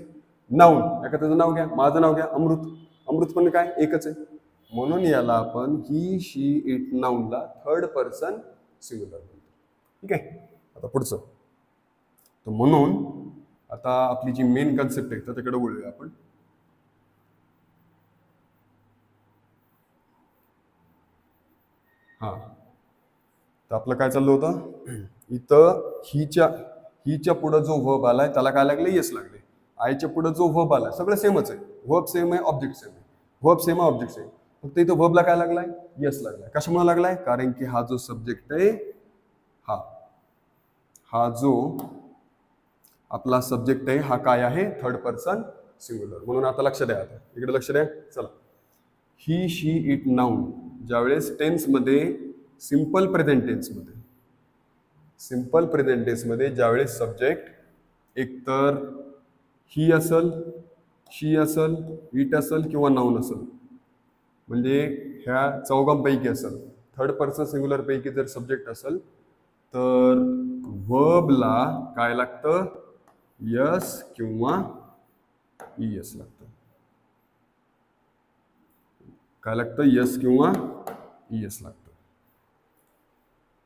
नाउन, एखाद्याचं नाव घ्या, माझं नाव घ्या, अमृत पण काय? एकच आहे. म्हणून याला आपण ही, she, it, नाउनला third person singular म्हणतो. ठीक आहे. आता पुढचं. तर म्हणून आता आपली जी मेन कन्सेप्ट आहे त्याच्याकडे वळूया आपण. तर आपलं काय चाललं होतं इथं? हिच्या पुढं जो व्हर्ब आलाय त्याला काय लागले? येस लागले. आयच्या पुढं जो व्हर्ब आलाय सगळं सेमच आहे. व्हर्ब सेम आहे, ऑब्जेक्ट सेम आहे. व्हर्ब सेम आहे, ऑब्जेक्ट सेम. फक्त इथं व्हर्बला काय लागलाय? येस लागलाय. कशामुळे लागलाय? कारण की हा जो सब्जेक्ट आहे, हा जो आपला सब्जेक्ट आहे हा काय आहे? Third person singular. म्हणून आता लक्ष द्या, आता इकडे लक्ष द्या. चला, ही, शी, इट, नाउन ज्यावेळेस टेन्समध्ये, सिंपल प्रेझेंट टेन्समध्ये ज्यावेळेस सब्जेक्ट एकतर ही असल, शी असल, इट असल किंवा नाउन असल, म्हणजे ह्या चौघांपैकी असल, थर्ड पर्सन सिंगुलर पैकी जर सब्जेक्ट असल तर वर्बला काय लागतं? यस किंवा ईएस लागतं. काय लागतं? यस किंवा ईएस लागतं.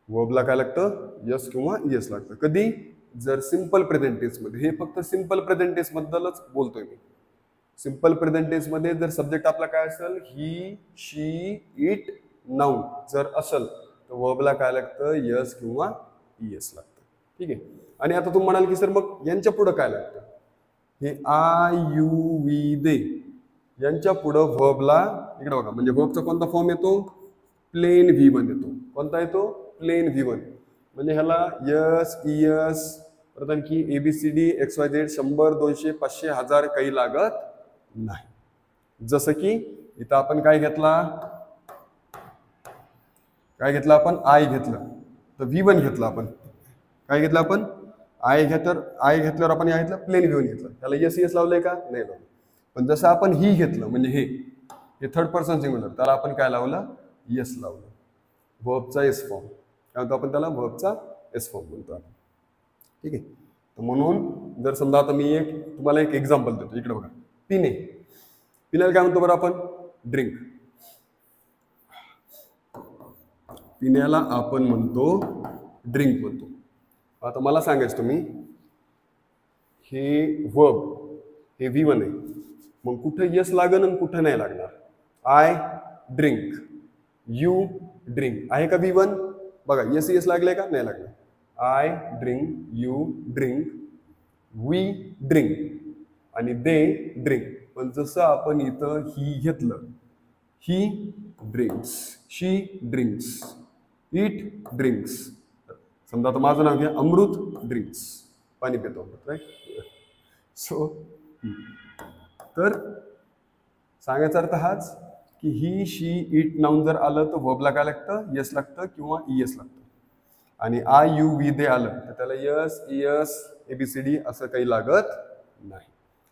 वर्बला काय लागतं? यस किंवा ईएस लागतं. कधी? जर सिंपल प्रेझेंट टेन्स मध्ये. हे फक्त सिंपल प्रेझेंट टेन्स बद्दलच बोलतोय मी. सिंपल प्रेझेंट टेन्स मध्ये जर सब्जेक्ट आपला काय असेल? ही, शी, इट, नाउन जर असेल तर वर्बला काय लागतं? यस किंवा ईएस लागतं. ठीक आहे. आणि आता तुम्ही म्हणाल की सर मग यांच्या पुढं काय लागतं? हे आय, यू, वी, दे यांच्या पुढं वर्बला इकडे बघा, म्हणजे वर्बचा कोणता फॉर्म येतो? प्लेन V1 येतो. कोणता येतो? Plain V1. म्हणजे ह्याला यस, ईएस, परत आणखी ABCD XYZ 100, 200, 500, 1000 काही लागत नाही. जसं की इथं आपण काय घेतला? आपण आय घेतलं तर V1 घेतला. आपण काय घेतलं? आपण आय घेतल्यावर आपण या घेतलं प्लेन V1 घेतलं. त्याला यस ईएस लावलंय का? नाही लावलं. पण जसं आपण ही घेतलं म्हणजे हे थर्ड पर्सन सिंगुलर, त्याला आपण काय लावलं? यस लावलं. वर्बचा एस फॉर्म काय म्हणतो आपण त्याला? वर्बचा एस फॉर्म म्हणतो. ठीक आहे. तर म्हणून जर समजा आता मी तुम्हाला एक एक्झाम्पल देतो. इकडे बघा, पिणे. पिण्याला काय म्हणतो बरं आपण? ड्रिंक. पिण्याला आपण म्हणतो ड्रिंक म्हणतो. आता मला सांगायचं तुम्ही, हे वर्ब हे V1 आहे, मग कुठं यस लागन आणि कुठं नाही लागणार? आय ड्रिंक, यू ड्रिंक आहे का V1? बघा, यस यस लागले का? नाही लागले. I drink, you drink, we drink आणि दे ड्रिंक. पण जसं आपण इथं ही घेतलं, he drinks, she drinks, it drinks. समजा आता माझं नाव घ्या, अमृत ड्रिंक्स, पाणी पितो, राईट? सो तर सांगायचा अर्थ हाच की ही, शी, इट, नाउन जर आलं तर वर्बला काय लागतं? यस लागतं किंवा ईएस लागतं. आणि आय, यू, वी, दे आलं तर त्याला यस, ईएस, ABCD असं काही लागत नाही.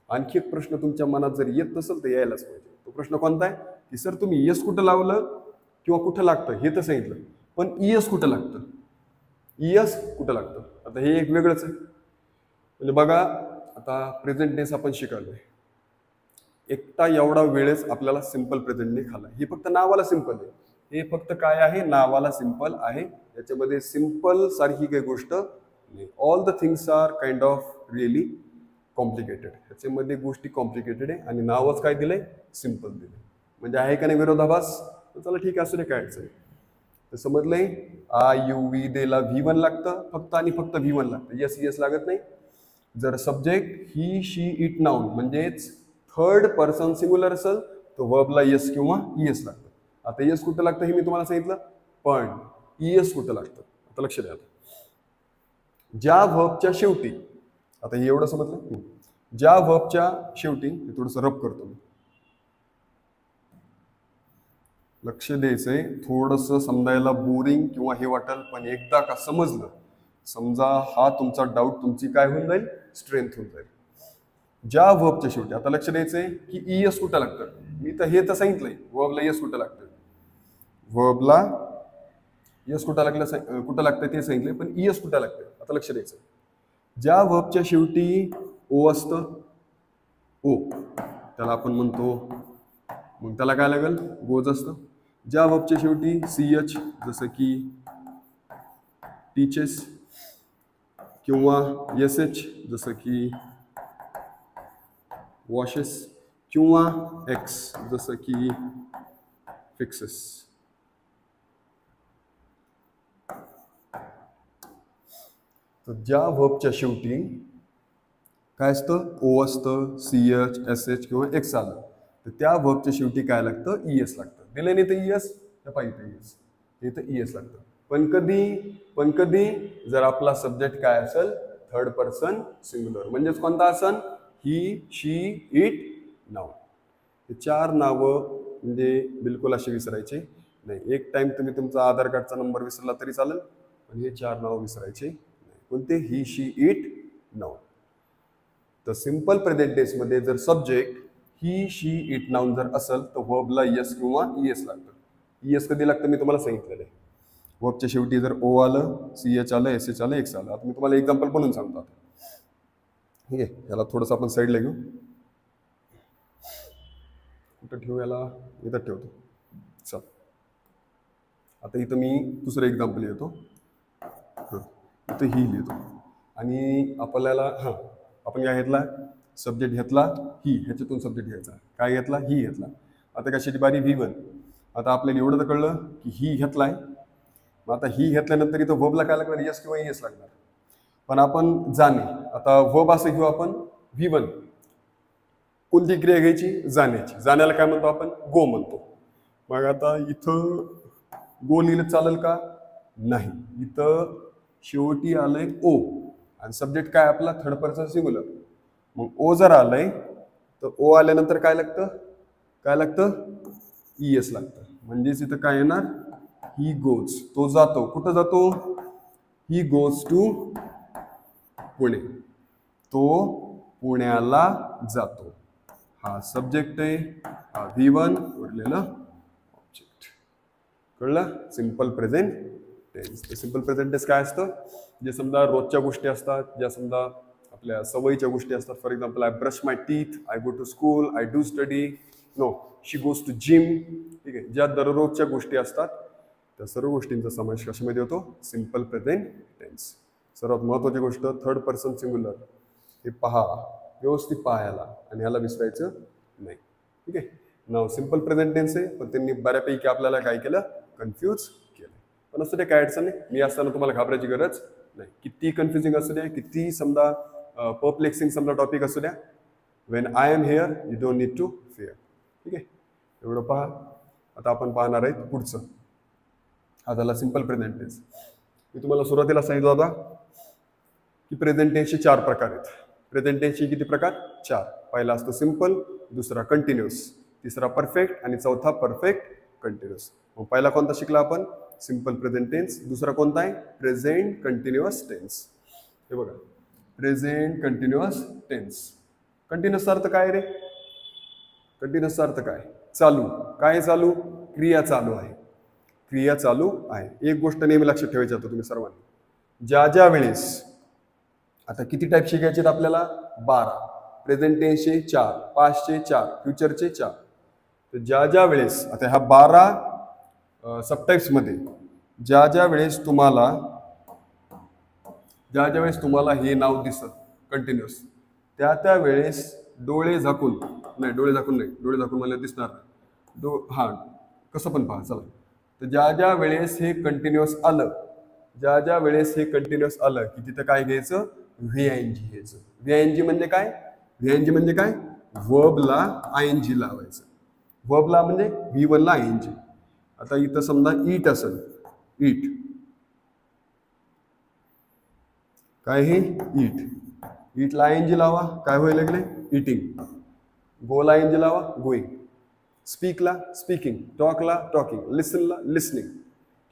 आणखी एक प्रश्न तुमच्या मनात जर येत नसेल तर यायलाच पाहिजे. तो प्रश्न कोणता आहे की सर तुम्ही यस कुठं लावलं किंवा कुठं लागतं हे तर सांगितलं, पण ईएस कुठं लागतं? ईएस कुठं लागतं? आता हे एक वेगळंच आहे. म्हणजे बघा आता प्रेझेंट टेन्स आपण शिकलोय, एकटा एवढा वेळेस आपल्याला सिंपल प्रेझेंटने खाल्ला. हे फक्त नावाला सिंपल आहे, हे फक्त काय आहे, नावाला सिंपल आहे. याच्यामध्ये सिंपल सारखी काही गोष्ट नाही. All the things are kind of really complicated. ह्याच्यामध्ये गोष्टी कॉम्प्लिकेटेड आहे आणि नावच काय दिलंय, सिंपल दिलंय. म्हणजे आहे का नाही विरोधाभास? तर चला ठीक आहे, असू दे, काय अडचण आहे. तर समजलंय, आ यू वी देला V1 लागतं फक्त आणि फक्त V1 लागतं, यस यस लागत नाही. जर subject he she it noun म्हणजेच थर्ड पर्सन सिंग्युलर असेल तर वर्बला यस किंवा ईएस लागतं. आता यस कुठं लागतं हे मी तुम्हाला सांगितलं, पण ईएस कुठं लागतं आता लक्ष द्या. ज्या वर्बच्या शेवटी, आता हे एवढं समजलं, ज्या वर्बच्या शेवटी थोडंसं रब करतो मी, लक्ष द्यायचंय. थोडंसं समजायला बोरिंग किंवा हे वाटेल, पण एकदा का समजलं, समजा हा तुमचा डाऊट तुमची काय होऊन जाईल, स्ट्रेंथ होऊन जाईल. ज्या वर्बच्या शेवटी, आता लक्ष द्यायचंय की ईएस कुठं लागतं. मी तर हे तर सांगितलंय, वर्बला यस कुठं लागतं, वर्बला यस कुठं लागतं ते सांगितलंय, पण ईएस कुठं लागतं. आता लक्ष द्यायचं, ज्या वर्बच्या शेवटी ओ असतं, ओ त्याला आपण म्हणतो, मग त्याला काय लागेल, गोज असतं. ज्या वर्बच्या शेवटी CH जसं की टीचेस किंवा SH जसं की वॉशेस किंवा X जसं की फिक्सेस. तर ज्या वर्बच्या शेवटी काय असतं, ओ असतं, CH SH किंवा X आलं तर त्या वर्बच्या शेवटी काय लागतं, ES लागतं. दिलं नाही तर ES, तर पाहिजे ES, इथं ES लागतं. पण कधी जर आपला सब्जेक्ट काय असेल, थर्ड पर्सन सिंग्युलर, म्हणजेच कोणता असेल, ही शी इट नाव. हे 4 नावं म्हणजे बिलकुल असे विसरायचे नाही. एक टाइम तुम्ही तुमचा आधार कार्डचा नंबर विसरला तरी चालेल, पण हे 4 नावं विसरायचे नाही. कोणते, ही शी इट नाव. तर सिंपल प्रेझेंट टेन्स मध्ये जर subject he she it noun जर असेल तर वर्बला यस किंवा ईएस लागतं. ईएस कधी लागतं मी तुम्हाला सांगितलेलं आहे. वर्बच्या शेवटी जर ओ आलं, CH आलं, SH आलं, X आलं. आता मी तुम्हाला एक्झाम्पल बनवून सांगतो. ठीक आहे, याला थोडंसं आपण साईडला घेऊ. कुठं ठेवू याला, इथं ठेवतो. चल, आता इथं मी दुसरं एक्झाम्पल लिहितो. इथं ही लिहितो आणि आपल्याला आपण काय घेतला, सब्जेक्ट घेतला ही, ह्याच्यातून सब्जेक्ट घ्यायचा. काय घेतला, ही घेतला. आता कशाची बारी, V1. आता आपल्याला एवढं तर कळलं की ही घेतलाय. मग आता ही घेतल्यानंतर इथं वर्बला काय लागणार, यस किंवा ईएस लागणार. पण आपण जाणे, आता वर्ब असं घेऊ आपण V1. कोणती क्रिया घ्यायची, जाण्याची. जाण्याला काय म्हणतो आपण, गो म्हणतो. मग आता इथं गो लिहिलं चालेल का, नाही. इथं शेवटी आलंय ओ आणि सब्जेक्ट काय आपला, थर्ड पर्सन सिंग्युलर. मग ओ जर आलंय तर ओ आल्यानंतर काय लागतं, ईएस लागतं. म्हणजेच इथं काय येणार, ही गोज, तो जातो. कुठं जातो, ही गोज टू पुणे, तो पुण्याला जातो. हा सब्जेक्ट आहे, हा V1 उरलेलं ऑब्जेक्ट. कळलं, simple present tense. Simple present tense काय असतं, जे समजा रोजच्या गोष्टी असतात, ज्या समजा आपल्या सवयीच्या गोष्टी असतात. For example, I brush my teeth, I go to school, I do study, no she goes to gym. ठीक आहे, ज्या दररोजच्या गोष्टी असतात त्या सर्व गोष्टींचा समावेश कशामध्ये होतो, सिंपल प्रेझेंट टेन्स. सर्वात महत्त्वाची गोष्ट, थर्ड पर्सन सिंग्युलर. हे पहा, व्यवस्थित पाहायला, आणि ह्याला विसरायचं नाही. ठीक आहे, नाव सिंपल प्रेझेंट टेन्स आहे, पण त्यांनी बऱ्यापैकी आपल्याला काय केलं, कन्फ्यूज केलं. पण असं ते काय अडचण नाही, मी असताना तुम्हाला घाबरायची गरज नाही. किती कन्फ्युजिंग असू द्या, किती समजा परप्लेक्सिंग समजा टॉपिक असू द्या, when I am here you don't need to fear. ठीक आहे, एवढं पहा. आता आपण पाहणार आहेत पुढचं. हा झाला सिंपल प्रेझेंट टेन्स. मी तुम्हाला सुरुवातीला सांगितलं होता की प्रेझेंट टेन्सचे 4 प्रकार आहेत. प्रेझेंट टेन्सचे किती प्रकार, 4. पहिला असतो सिंपल, दुसरा कंटिन्युअस, तिसरा परफेक्ट आणि चौथा परफेक्ट कंटिन्युअस. मग पहिला कोणता शिकला आपण, सिंपल प्रेझेंट टेन्स. दुसरा कोणता आहे, प्रेझेंट कंटिन्युअस टेन्स. हे बघा, प्रेझेंट कंटिन्युअस टेन्स. कंटिन्युअसचा अर्थ काय रे, कंटिन्युअसचा अर्थ काय, चालू. काय चालू, क्रिया चालू आहे, क्रिया चालू आहे. एक गोष्ट नेहमी लक्षात ठेवायची आता तुम्ही सर्वांनी, ज्या ज्या वेळेस आता किती टाईप शिकायचे आहेत आपल्याला? 12. प्रेझेंट टेन्सचे 4, पास्टचे 4, फ्युचरचे 4. तर ज्या ज्या वेळेस आता ह्या 12 सबटाईप्समध्ये ज्या ज्या वेळेस तुम्हाला हे नाव दिसत कंटिन्युअस, त्या वेळेस डोळे झाकून मला दिसणार हां कसं पण पहा चला. तर ज्या वेळेस हे कंटिन्युअस आलं की तिथं काय घ्यायचं? VING घ्यायचं. VING म्हणजे काय? VING म्हणजे काय? वर्बला ING लावायचं. वर्बला म्हणजे V1 ला ING. आता इथं समजा ईट असेल, ईट काय हे? ईटला ING लावा, काय होईल लागले? इटिंग. गोला ING लावा, गोईंग. स्पीकला स्पीकिंग, टॉकला टॉकिंग, लिसनला लिसनिंग.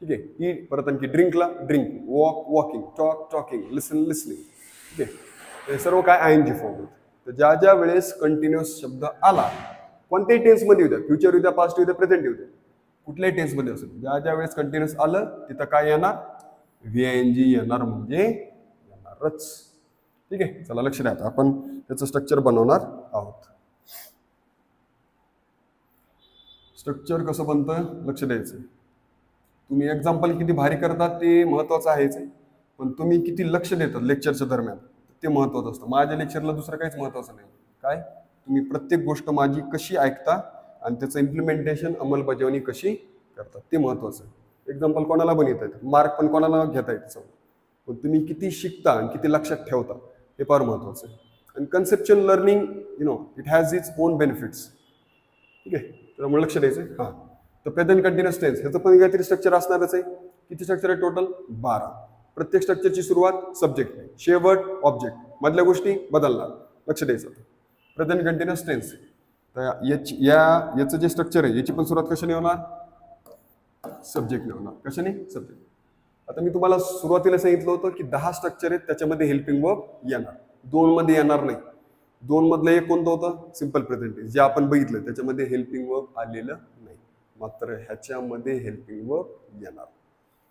ठीक आहे. ईट परत आणखी ड्रिंकला drink, walk walking, talk talking, listen listening. ठीक आहे. हे सर्व काय ING फॉर्म आहेत. तर ज्या ज्या वेळेस कंटिन्युअस शब्द आला, कोणत्याही टेन्समध्ये येऊ द्या, फ्युचर येऊ द्या, पास्ट येऊ द्या, प्रेझेंट येऊ द्या, कुठल्याही टेन्समध्ये असेल, ज्या ज्या वेळेस कंटिन्युअस आलं तिथं काय येणार? VING येणार, म्हणजे येणारच. ठीक आहे. चला लक्ष द्या, आता आपण त्याचं स्ट्रक्चर बनवणार आहोत. स्ट्रक्चर कसं बनतं लक्ष द्यायचं. तुम्ही एक्झाम्पल किती भारी करतात ते महत्वाचं आहेच, पण तुम्ही किती लक्ष देतात लेक्चरच्या दरम्यान ते महत्वाचं असतं. माझ्या लेक्चरला दुसरं काहीच महत्वाचं नाही. काय? तुम्ही प्रत्येक गोष्ट माझी कशी ऐकता आणि त्याचं इम्प्लिमेंटेशन, अंमलबजावणी कशी करतात ते महत्वाचं आहे. एक्झाम्पल कोणाला पण येत आहेत, मार्क पण कोणाला घेता येते, पण तुम्ही किती शिकता आणि किती लक्षात ठेवता हे फार महत्वाचं आहे. आणि conceptual learning it has its own benefits. ठीक आहे. त्यामुळे लक्ष द्यायचं. हां, तर प्रेझेंट कंटिन्युअस टेन्स ह्याचं पण काहीतरी स्ट्रक्चर असणारच आहे. किती स्ट्रक्चर आहे टोटल? 12. प्रत्येक स्ट्रक्चरची सुरुवात सब्जेक्ट, शेवट ऑब्जेक्ट, मधल्या गोष्टी बदलणार. लक्ष द्यायचं. प्रेझेंट कंटिन्युअस टेन्स, तर याचं जे स्ट्रक्चर आहे याची पण सुरुवात कशाने होणार? सब्जेक्टने होणार. कशाने? सब्जेक्ट. आता मी तुम्हाला सुरुवातीला सांगितलं होतं की 10 स्ट्रक्चर आहेत, त्याच्यामध्ये हेल्पिंग वर्ब येणार, 2 मध्ये येणार नाही. 2 मधलं एक कोणतं होतं? सिम्पल प्रेझेंट टेन्स, जे आपण बघितलं त्याच्यामध्ये हेल्पिंग वर्ब आलेलं नाही. मात्र ह्याच्यामध्ये हेल्पिंग वर्ब येणार.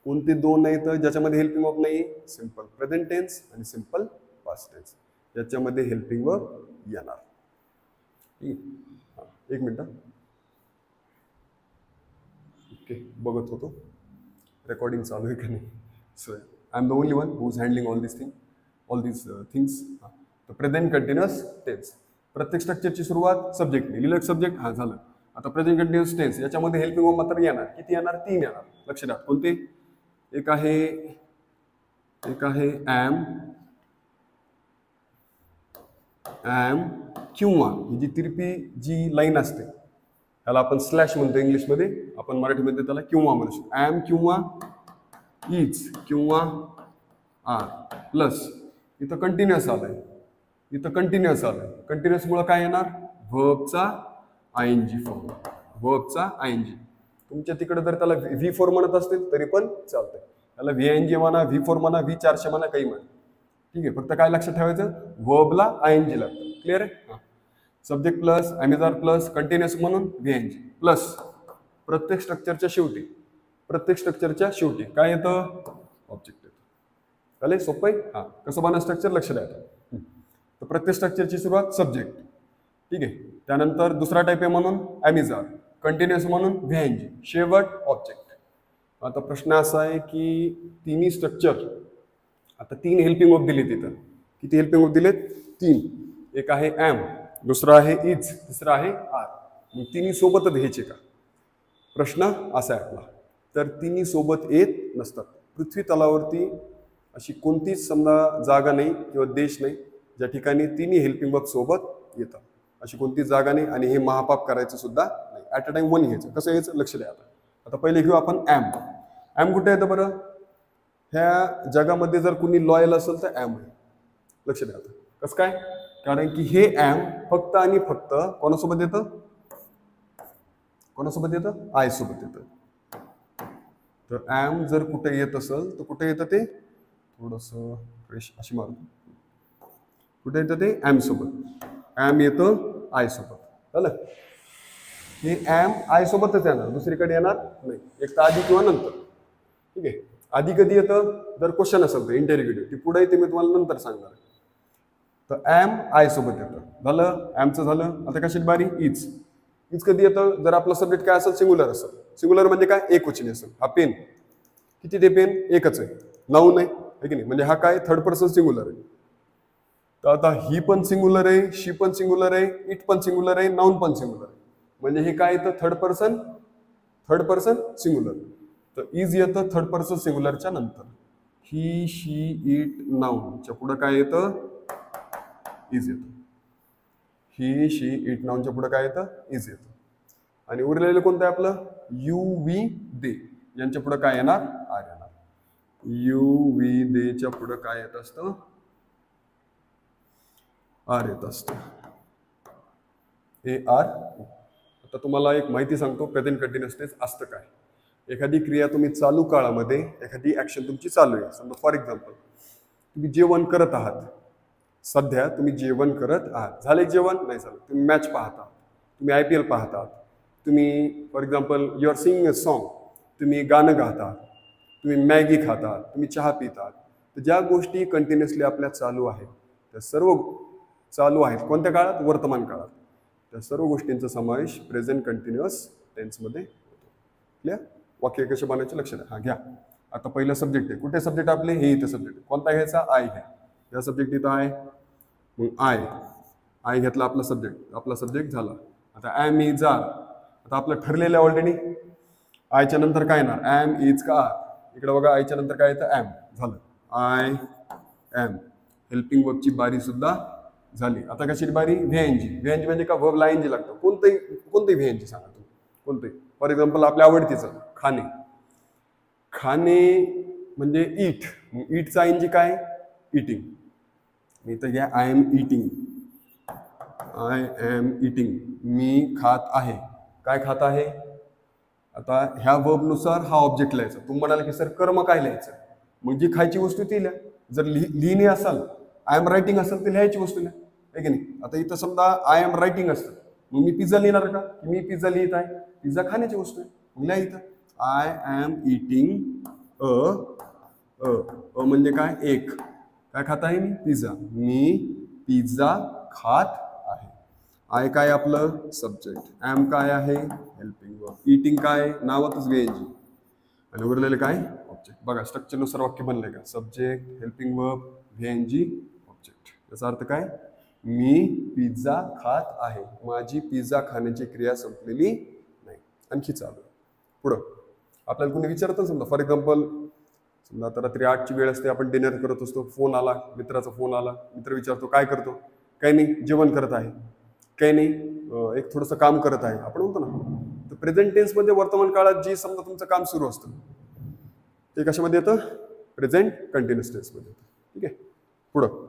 कोणते 2 आहेत ज्याच्यामध्ये हेल्पिंग वर्ब नाही? सिम्पल प्रेझेंट टेन्स आणि सिम्पल पास्ट टेन्स, याच्यामध्ये हेल्पिंग वर्ब येणार. एक मिनिट. ओके, बघत होतो रेकॉर्डिंग चालू आहे का नाही. So I am the only one who is handling all these things. तर प्रेझेंट कंटिन्युअस टेन्स, प्रत्येक स्ट्रक्चरची सुरुवात सब्जेक्टने, लिहिलं सब्जेक्ट. हां झालं. आता प्रेझेंट कंटिन्युअस टेन्स याच्यामध्ये हेल्पिंग वर्ब मात्र येणार. किती येणार? 3 येणार. लक्ष द्या. कोणते? एक आहे ॲम किंवा, ही जी तिरपी जी लाईन असते त्याला आपण स्लॅश म्हणतो इंग्लिशमध्ये, आपण मराठीमध्ये त्याला किंवा म्हणू शकतो. ॲम किंवा इज किंवा आर प्लस इथं कंटिन्युअस आलंय, कंटिन्युअसमुळे काय येणार? व्हर्बचा ING फॉर्म, तुमच्या तिकडे जर त्याला V4 म्हणत असतील तरी पण चालतंय. त्याला VING म्हणा, V4 म्हणा, V400 म्हणा, काही म्हणा. ठीक आहे. फक्त काय लक्षात ठेवायचं? वर्बला ING लागतं. क्लिअर आहे? सब्जेक्ट प्लस ॲमिजार प्लस कंटिन्युअस म्हणून VING प्लस प्रत्येक स्ट्रक्चरच्या शेवटी काय येतं? ऑब्जेक्ट येतं. चालेल? सोपं आहे. हां, कसं बनवणार स्ट्रक्चर लक्ष द्या. तर प्रत्येक स्ट्रक्चरची सुरुवात सब्जेक्ट. ठीक आहे. त्यानंतर दुसरा टाईप आहे म्हणून ॲमिजार, कंटिन्युअस म्हणून VING, शेवट ऑब्जेक्ट. आता प्रश्न असा आहे की तिन्ही स्ट्रक्चर, आता 3 हेल्पिंग वर्ब दिले तिथं. किती हेल्पिंग वर्ब दिलेत? 3. एक आहे ॲम, दुसरा आहे इज, तिसरा आहे आर. मग तिन्ही सोबतच घ्यायचे का? प्रश्न असा आहे आपला. तर तिन्ही सोबत येत नसतात. पृथ्वी तलावरती अशी कोणतीच समजा जागा नाही किंवा देश नाही ज्या ठिकाणी तिन्ही हेल्पिंग वर्ब सोबत येतात. अशी कोणतीच जागा नाही. आणि हे महापाप करायचं सुद्धा नाही. ॲट अ टाइम 1 घ्यायचं. कसं घ्यायचं लक्ष द्या. आता पहिले घेऊ आपण ॲम कुठे येतं बरं? ह्या जगामध्ये जर कुणी लॉयल असेल तर ॲम आहे. लक्ष द्या. आता कसं काय? कारण की हे ॲम फक्त आणि फक्त कोणासोबत येतं? आय सोबत येतं. तर ॲम जर कुठे येत असेल तर कुठे येतं ते? थोडंसं फ्रेश अशी मारून कुठे येतं ते? ॲम सोबत. ॲम येतं आय सोबत. झालं? हे ॲम आय सोबतच येणार, दुसरीकडे येणार नाही. एक तर आधी किंवा नंतर. ठीक आहे. आधी कधी येतं? जर क्वेश्चन असेल तर इंटेरोगेटिव्ह, ती पुढे येते, मी तुम्हाला नंतर सांगणार. तर ॲम आय सोबत येतं. झालं ॲमचं झालं. आता कशाची बारी? इज. इज कधी येतं? जर आपला सब्जेक्ट काय असेल? सिंग्युलर असेल. सिंग्युलर म्हणजे काय? एकवचनी असेल. हा पेन किती? ते पेन एकच आहे, नाऊन आहे की नाही, म्हणजे हा काय? थर्ड पर्सन सिंग्युलर आहे. तर आता ही पण सिंग्युलर आहे, शी पण सिंग्युलर आहे, इट पण सिंग्युलर आहे, नाऊन पण सिंग्युलर आहे. म्हणजे हे काय येतं? Third person singular. तर इज येतं थर्ड पर्सन सिंग्युलरच्या नंतर. ही, शी, इट, नाऊनच्या पुढं काय येतं? इज येतं. ही, शी, इट, नाऊनच्या पुढं काय येतं? इज येतं. आणि उरलेलं कोणतं आहे आपलं? यू, वी, दे. यांच्या पुढं काय येणार? आर येणार. यू, वी, देच्या पुढं काय येत असतं? आर येत असतं. A R. आता तुम्हाला एक माहिती सांगतो, प्रेझेंट कंटिन्युअस टेन्स असतं काय. एखादी क्रिया तुम्ही चालू काळामध्ये, एखादी ऍक्शन तुमची चालू आहे, समजा फॉर एक्झाम्पल तुम्ही जेवण करत आहात. सध्या तुम्ही जेवण करत आहात. झाले जेवण? नाही झालं. तुम्ही मॅच पाहता, तुम्ही IPL पाहतात, तुम्ही for example you are singing a song, तुम्ही गाणं गातात, तुम्ही मॅगी खातात, तुम्ही चहा पितात. तर ज्या गोष्टी कंटिन्युअसली आपल्या चालू आहेत, त्या सर्व चालू आहेत कोणत्या काळात? वर्तमान काळात. त्या सर्व गोष्टींचा समावेश प्रेझेंट कंटिन्युअस टेन्समध्ये होतो. क्लिअर? वाक्य कसे बनायचे लक्ष द्या. हा घ्या. आता पहिलं सब्जेक्ट आहे. कुठे सब्जेक्ट आपले? हे इथे सब्जेक्ट. कोणता घ्यायचा? आय घ्या. या सब्जेक्ट इथं आहे, मग आय घेतला आपला सब्जेक्ट. आपला सब्जेक्ट झाला. आता ॲम, इज, आर. आता आपलं ठरलेलं आहे ऑलरेडी. आयच्या नंतर काय येणार? ॲम, इज का आर? इकडे बघा, आयच्या नंतर काय येतं? ॲम. झालं. I am. हेल्पिंग वर्बची बारी सुद्धा झाली. आता कशाची बारी? व्हीएनजी. व्हीएनजी म्हणजे का? वर्ब ला एनजी लागतं. कोणतंही व्हीएनजी सांगा तुम्ही, कोणतंही. फॉर एक्झाम्पल आपल्या आवडतीचं खाणे. खाणे म्हणजे ईट. मग ईटचा एनजी काय? इटिंग. मी तर घ्या, I am eating. I am eating. मी खात आहे. काय खात आहे? आता ह्या वर्बनुसार हा ऑब्जेक्ट लिहायचा. तुम्ही म्हणाल की सर कर्म काय लिहायचं? मग जी खायची वस्तू ती लिहा. जर लिहिणे असाल, आय एम रायटिंग असेल तर लिहायची वस्तू लिहा, आहे की नाही. आता इथं समजा आय एम रायटिंग असतं, मग मी पिझ्झा लिहिणार का? मी पिझ्झा लिहित आहे. पिझ्झा खाण्याची वस्तू आहे, मग लिहा इथं आय एम इटिंग अ म्हणजे काय? एक. काय खात आहे मी? पिझ्झा. मी पिझ्झा खात आहे. आय काय आपलं? सब्जेक्ट. ॲम काय आहे? Helping verb. इटिंग काय? नावातच व्हीएनजी. आणि उरलेलं काय? ऑब्जेक्ट. बघा स्ट्रक्चरनुसार वाक्य बनलंय का? Subject, helping verb, V ING, object. याचा अर्थ काय? मी पिझ्झा खात आहे. माझी पिझ्झा खाण्याची क्रिया संपलेली नाही, आणखी चालू. पुढं आपल्याला कोणी विचारतं समजा फॉर एक्झाम्पल, समजा आता रात्री 8ची वेळ असते, आपण डिनर करत असतो, फोन आला, मित्राचा फोन आला, मित्र विचारतो काय करतो? काही नाही, जेवण करत आहे. काही नाही, एक थोडंसं काम करत आहे, आपण म्हणतो ना. तर प्रेझेंट टेन्समध्ये वर्तमान काळात जी समजा तुमचं काम सुरू असतं ते कशामध्ये येतं? प्रेझेंट कंटिन्युअस टेन्समध्ये येतं. ठीक आहे. पुढं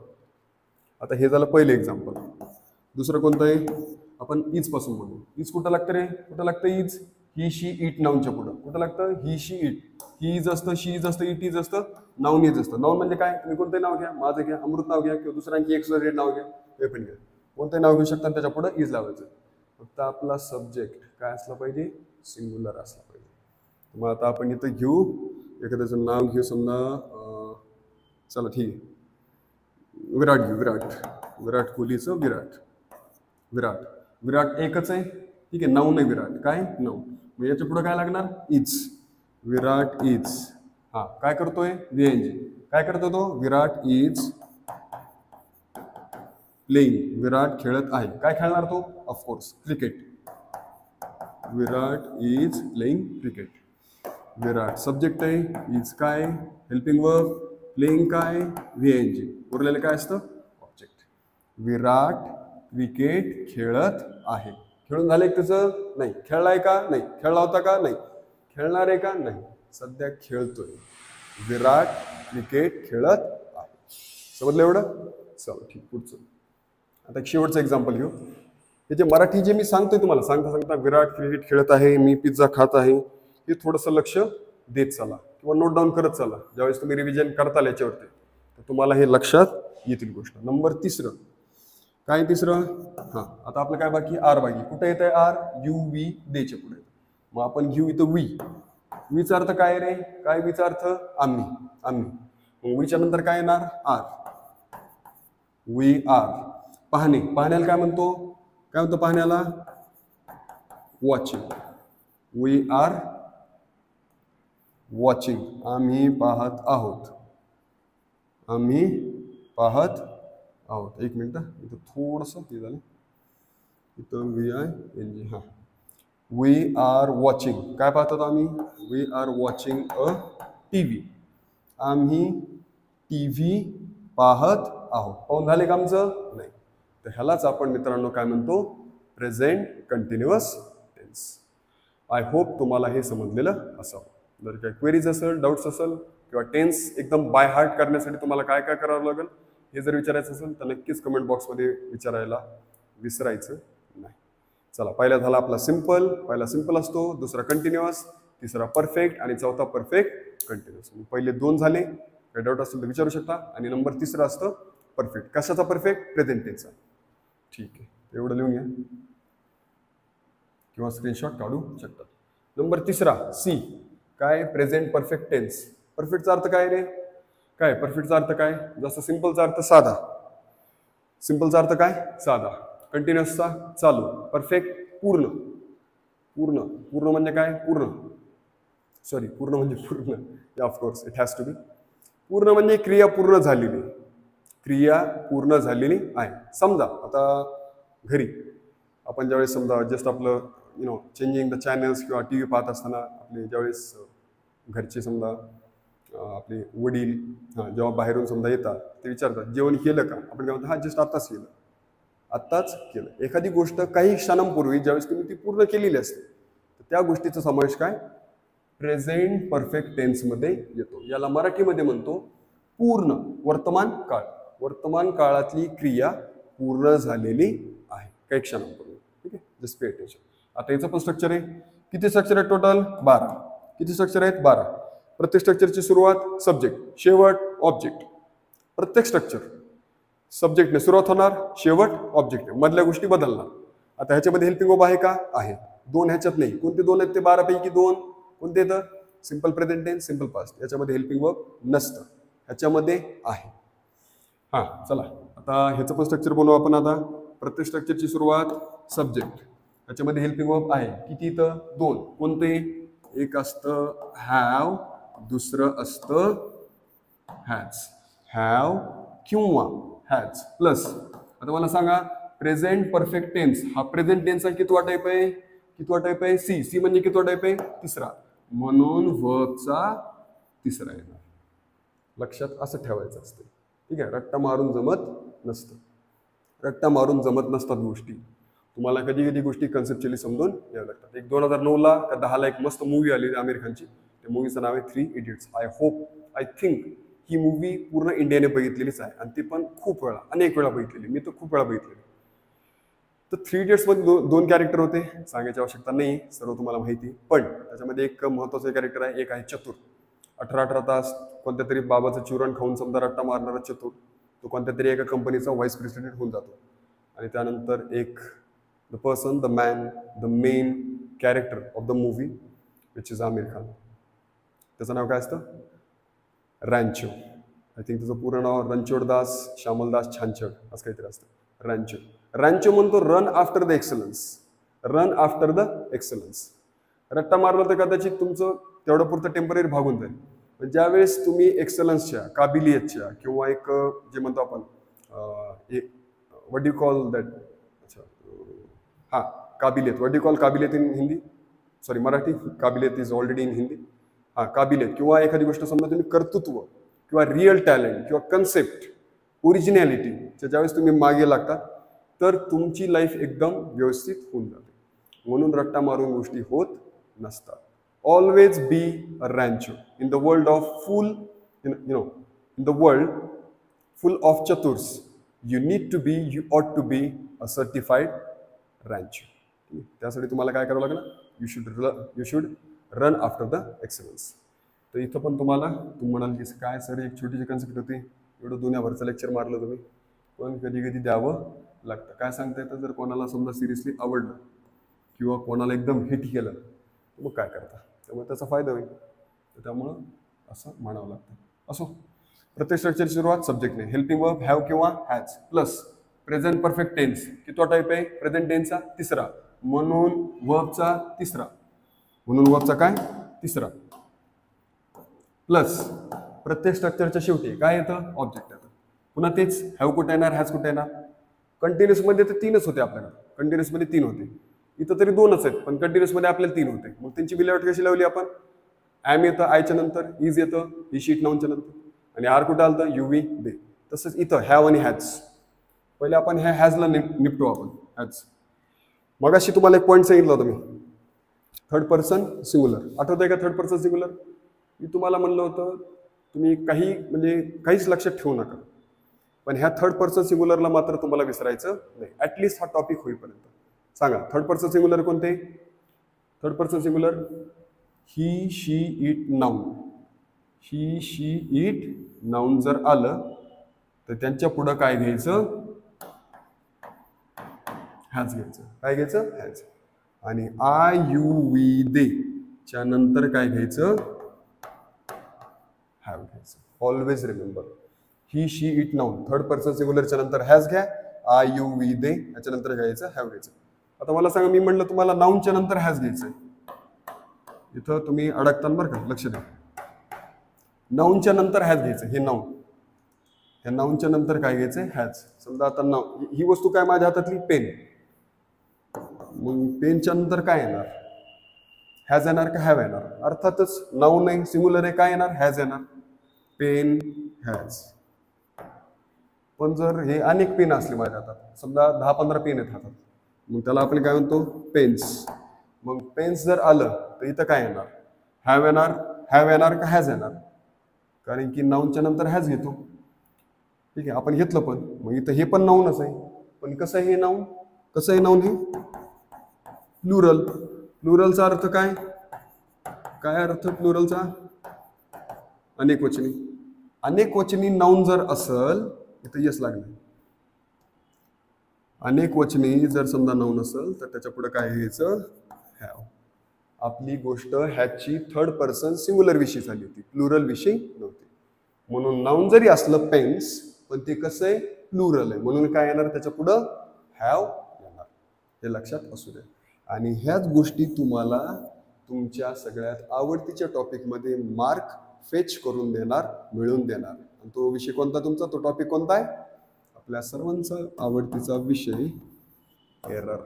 आता हे झालं पहिलं एक्झाम्पल. दुसरं कोणतं आहे? आपण इज पासून म्हणू. इज कुठं लागतं रे? कुठं लागतं इज? ही, शी, इट, नाऊनच्या पुढं. कुठं लागतं? ही, शी, इट. ही इज असतं, शी इज असतं, इट इज असतं, नाऊन इज असतं. नाऊन म्हणजे काय? तुम्ही कोणतंही नाव घ्या, माझं घ्या, अमृत नाव घ्या, किंवा दुसऱ्यांची एक्सवायझेड नाव घ्या, हे पण घ्या, कोणतंही नाव घेऊ शकता, त्याच्या पुढं इज लावायचं. फक्त आपला सब्जेक्ट काय असला पाहिजे? सिंग्युलर असला पाहिजे. मग आता आपण इथं घेऊ, एखाद्याचं नाव घेऊ, समजा चला ठीक आहे, विराट घेऊ. विराट कोहलीचं विराट. विराट एकच आहे, ठीक आहे. नाऊन आहे विराट. काय? नाऊन. मग याच्या पुढे काय लागणार? इज. Virat is. हा काय करतोय? व्हीएनजी. काय करतो तो? विराट इज प्लेइंग. विराट खेळत आहे. काय खेळणार तो? Of course cricket. Virat is playing cricket. Virat subject आहे, इज काय? हेल्पिंग वर्ब, प्लेइंग काय? व्हीएनजी. उरलेलं काय असतं? ऑब्जेक्ट. विराट क्रिकेट खेळत आहे. खेळून झालंय त्याचं? नाही. खेळलाय का? नाही. खेळला होता का? नाही. खेळणार आहे का? नाही. सध्या खेळतोय. विराट क्रिकेट खेळत आहे. समजलं एवढं? चला ठीक. पुढचं आता एक शेवटचं एक्झाम्पल घेऊ. हे जे मराठी जे मी सांगतोय तुम्हाला, सांगता विराट क्रिकेट खेळत आहे, मी पिझ्झा खात आहे, हे थोडंसं लक्ष देत चला किंवा नोट डाऊन करत चला. ज्यावेळेस तुम्ही रिव्हिजन करताल याच्यावरती तर तुम्हाला हे लक्षात येतील गोष्ट. नंबर तिसरं काय? तिसरं हां, आता आपलं काय बाकी? आर बाकी. कुठे येत आहे आर? यू, वी, देच्या पुढे. मग आपण घेऊ इथं वी. वीचा अर्थ काय रे? काय वीचा अर्थ? आम्ही. मग वीच्या नंतर काय येणार? आर. वी आर पाहणे, पाहण्याला काय म्हणतो, काय म्हणतो पाहण्याला, वॉचिंग. वी आर वॉचिंग, आम्ही पाहत आहोत, आम्ही पाहत आहोत. एक मिनिट, इथं थोडंसं हे झालं, इथं VING. हां, वी आर वॉचिंग, काय पाहतात आम्ही, we are watching a TV, आम्ही TV पाहत आहोत. पाहून झाले का आमचं, नाही. तर ह्यालाच आपण मित्रांनो काय म्हणतो, present continuous tense. I hope तुम्हाला हे समजलेलं असावं. जर काही क्वेरीज असेल, डाऊट्स असेल किंवा टेन्स एकदम बाय हार्ट करण्यासाठी तुम्हाला काय काय करावं लागेल हे जर विचारायचं असेल तर नक्कीच कमेंट बॉक्समध्ये विचारायला विसरायचं नाही. चला, पहिला झाला आपला सिम्पल, पहिला सिम्पल असतो, दुसरा कंटिन्युअस, तिसरा परफेक्ट आणि चौथा परफेक्ट कंटिन्युअस. पहिले 2 झाले, काही डाऊट असेल तर विचारू शकता. आणि नंबर 3 असतं परफेक्ट. कशाचा परफेक्ट, प्रेझेंट टेन्सचा. ठीक आहे, एवढं लिहून घ्या किंवा स्क्रीनशॉट काढू शकतात. नंबर 3 सी, काय, प्रेझेंट परफेक्ट टेन्स. परफेक्टचा अर्थ काय रे, काय परफेक्टचा अर्थ काय, जसं सिम्पलचा अर्थ साधा, सिम्पलचा अर्थ काय, साधा, कंटिन्युअसचा चालू, परफेक्ट पूर्ण, पूर्ण, पूर्ण म्हणजे काय, पूर्ण, सॉरी पूर्ण म्हणजे पूर्ण, of course it has to be. पूर्ण म्हणजे क्रिया पूर्ण झालेली, क्रिया पूर्ण झालेली आहे. समजा आता घरी आपण ज्यावेळेस समजा जस्ट आपलं चेंजिंग द चॅनल्स किंवा TV पाहत असताना आपले ज्यावेळेस घरचे समजा आपले वडील जेव्हा बाहेरून समजा येतात ते विचारतात जेवण केलं का, आपण काय म्हणतो, हा जस्ट आत्ताच केलं, आत्ताच केलं. एखादी गोष्ट काही क्षणांपूर्वी ज्यावेळेस तुम्ही ती पूर्ण केलेली असते तर त्या गोष्टीचा समावेश काय, प्रेझेंट परफेक्ट टेन्समध्ये येतो. याला मराठीमध्ये म्हणतो पूर्ण वर्तमान काळ. वर्तमान काळातली क्रिया पूर्ण झालेली आहे काही क्षणांपूर्वी. ठीक आहे, जस्ट पे अटेन्शन. आता याचं पण स्ट्रक्चर आहे. किती स्ट्रक्चर आहेत टोटल, 12. किती स्ट्रक्चर आहेत, 12. प्रत्येक स्ट्रक्चरची सुरुवात सब्जेक्ट, शेवट ऑब्जेक्ट. प्रत्येक स्ट्रक्चर सब्जेक्टने सुरुवात होणार, शेवट ऑब्जेक्ट, मधल्या गोष्टी बदलणार. आता ह्याच्यामध्ये हेल्पिंग वर्ब आहे का, आहे. 2 ह्याच्यात नाही. कोणते 2 आहेत ते 12 पैकी 2 कोणते येतं, simple present tense, simple past. याच्यामध्ये हेल्पिंग वर्ब नसतं, ह्याच्यामध्ये आहे. हां, चला आता ह्याचं पण स्ट्रक्चर बनवू आपण. आता प्रत्येक स्ट्रक्चरची सुरुवात सब्जेक्ट, ह्याच्यामध्ये हेल्पिंग वर्ब आहे. किती इथं, 2. कोणते, एक असतं हॅव, दुसरं असतं हॅज. हॅव किंवा हॅज प्लस. आता मला सांगा प्रेझेंट परफेक्ट टेन्स हा प्रेझेंट टेन्सचा कितवा टाईप आहे, कितवा टाईप आहे, सी. सी म्हणजे कितवा टाईप आहे, 3. म्हणून वर्बचा 3 येणार. लक्षात असं ठेवायचं असतं. ठीक आहे, रट्टा मारून जमत नसतं, रट्टा मारून जमत नसतात गोष्टी. तुम्हाला कधी कधी गोष्टी कन्सेप्च्युअली समजून याव्या लागतात. एक 2009ला का 10ला एक मस्त मूवी आली आमिर खानची. त्या मूवीचं नाव आहे 3 idiots. I think he movie पूर्ण इंडियाने बघितलेलीच आहे आणि ती पण खूप वेळा, अनेक वेळा बघितलेली. मी तर खूप वेळा बघितलेली. तर 3 इडियट्समध्ये 2 कॅरेक्टर होते, सांगायची आवश्यकता नाही, सर्व तुम्हाला माहिती. पण त्याच्यामध्ये एक महत्त्वाचं कॅरेक्टर आहे, एक आहे चतुर. 18 तास कोणत्या तरी बाबाचं चुरण खाऊन समजा रट्टा मारणारा चतुर, तो कोणत्या तरी एका कंपनीचा व्हाईस प्रेसिडेंट होऊन जातो. आणि त्यानंतर एक the person, the man, the main character of the movie which is Aamir Khan. त्याचं नाव काय असतं, रॅन्चो. आय थिंक त्याचं पूर्ण नाव रणछोडदास श्यामलदास छानछड असं काहीतरी असतं. रॅन्चो. रॅन्चो म्हणतो run after the excellence, run after the excellence. रट्टा मारला तर कदाचित तुमचं तेवढं पुरतं टेम्पररी भागून जाईल. पण ज्यावेळेस तुम्ही एक्सलन्सच्या, काबिलियतच्या किंवा एक जे म्हणतो आपण एक व्हॉट डू कॉल दॅट, अच्छा हां काबिलियत, व्हॉट डू कॉल काबिलियत इन हिंदी, सॉरी मराठी, काबिलियत इज ऑलरेडी इन हिंदी. हां काबिलियत किंवा एखादी गोष्ट समजा तुम्ही कर्तृत्व किंवा रिअल टॅलेंट किंवा कन्सेप्ट, ओरिजिनॅलिटीच्या ज्यावेळेस तुम्ही मागे लागता तर तुमची लाईफ एकदम व्यवस्थित होऊन जाते. म्हणून रट्टा मारून गोष्टी होत नसतात. Always be a Rancho in the world of full in the world full of चतुर्स. You need to be, you ought to be a certified Rancho. त्यासाठी तुम्हाला काय करावं लागलं, you should run after the excellence. तर इथं पण तुम्हाला म्हणाल की काय सर एक छोटीशी कन्सेप्ट होती, एवढं दुनियाभरचं लेक्चर मारलं तुम्ही, पण कधी कधी द्यावं लागतं. काय सांगता येतं, जर कोणाला समजा सिरियसली आवडलं किंवा कोणाला एकदम हिट केलं तर मग काय करता, त्यामुळे त्याचा फायदा होईल. तर त्यामुळं असं म्हणावं लागतं. असो, प्रत्येक स्ट्रक्चरची सुरुवात सब्जेक्टने, हेल्पिंग वर्ब हॅव किंवा has plus present perfect tense कितवा टाईप आहे, प्रेझेंट टेन्सचा तिसरा, म्हणून वर्बचा तिसरा, म्हणून वर्बचा काय तिसरा, प्लस प्रत्येक स्ट्रक्चरच्या शेवटी काय येतं, ऑब्जेक्ट येतं. पुन्हा तेच हॅव कुठे येणार, हॅज कुठे येणार. कंटिन्युअस मध्ये तर तीनच होते आपल्याकडे, कंटिन्युअस मध्ये 3 होते, इथं तरी 2च आहेत, पण कंटिन्युअस मध्ये आपल्याला 3 होते. मग त्यांची विल्हेवाट कशी लावली आपण, ॲम येतं आयच्या नंतर, इज येतं ही शीट नाऊनच्या नंतर, आणि आर कुठं आलं यू वी दे. तसंच इथं हॅव आणि हॅज, पहिले आपण ह्या हॅजला निपटू आपण. हॅज मगाशी तुम्हाला एक पॉईंट सांगितलं होतं मी, थर्ड पर्सन सिंग्युलर, आठवतंय का थर्ड पर्सन सिंग्युलर? मी तुम्हाला म्हणलं होतं तुम्ही काहीच लक्षात ठेवू नका, पण ह्या थर्ड पर्सन सिंग्युलरला मात्र तुम्हाला विसरायचं नाही, ॲटलिस्ट हा टॉपिक होईपर्यंत. सांगा थर्ड पर्सन सिंग्युलर कोणते? Third person singular he she it noun, he she it noun जर आलं तर त्यांच्या पुढं काय घ्यायचं, हॅज घ्यायचं. काय घ्यायचं, हॅज. आणि आय यू वी दे च्या नंतर काय घ्यायचं, हॅव घ्यायचं. Always remember, he she it noun third person सिंग्युलरच्या नंतर हॅज घ्या, आय यू वी दे याच्या नंतर घ्यायचं हॅव घ्यायचं. आता मला सांगा, मी म्हणलं तुम्हाला नाऊनच्या नंतर हॅज घ्यायचंय, इथं तुम्ही अडकताना बरं का, लक्ष द्या. नाऊनच्या नंतर हॅज घ्यायचं, हे नाऊन, ह्या नाऊनच्या नंतर काय घ्यायचंय, हॅज. समजा आता नाऊन, ही वस्तू काय माझ्या हातातली, पेन, मग पेनच्या नंतर काय येणार, हॅज येणार का हॅव येणार? अर्थातच नाऊन आहे, सिंग्युलर आहे, काय येणार, हॅज येणार. Pen has. पण जर हे अनेक पेन असले माझ्या हातात, समजा 10-15 पेन आहेत हातात, मग त्याला आपण काय म्हणतो, पेन्स. मग पेन्स जर आलं तर इथं काय येणार, हॅव येणार. हॅव येणार का हॅज येणार? कारण की नाऊनच्या नंतर हॅज घेतो. ठीक आहे, आपण घेतलं पण, मग इथं हे पण नाऊनच आहे, पण कसं आहे हे नाऊन, कसं आहे नाऊन हे, प्लुरल. प्लुरलचा अर्थ काय, काय अर्थ प्लुरलचा, अनेक वचनी. अनेक वचनी नाऊन जर असल, इथं यस लागलं, अनेक वचनी जर समजा नाऊन असेल तर त्याच्या पुढे काय घ्यायचं, हॅव. आपली गोष्ट हॅची थर्ड पर्सन सिंग्युलर विषयी झाली होती, प्लुरल विषयी नव्हती. म्हणून नाऊन जरी असलं पेन्स, पण ते कसं आहे, प्लुरल आहे, म्हणून काय येणार त्याच्या पुढं, हॅव येणार. हे लक्षात असू द्या. आणि ह्याच गोष्टी तुम्हाला तुमच्या सगळ्यात आवडतीच्या टॉपिकमध्ये मार्क फेच करून देणार, मिळवून देणार. आणि तो विषय कोणता तुमचा, तो टॉपिक कोणता आहे, आपल्या सर्वांचा आवडतीचा विषय एरर.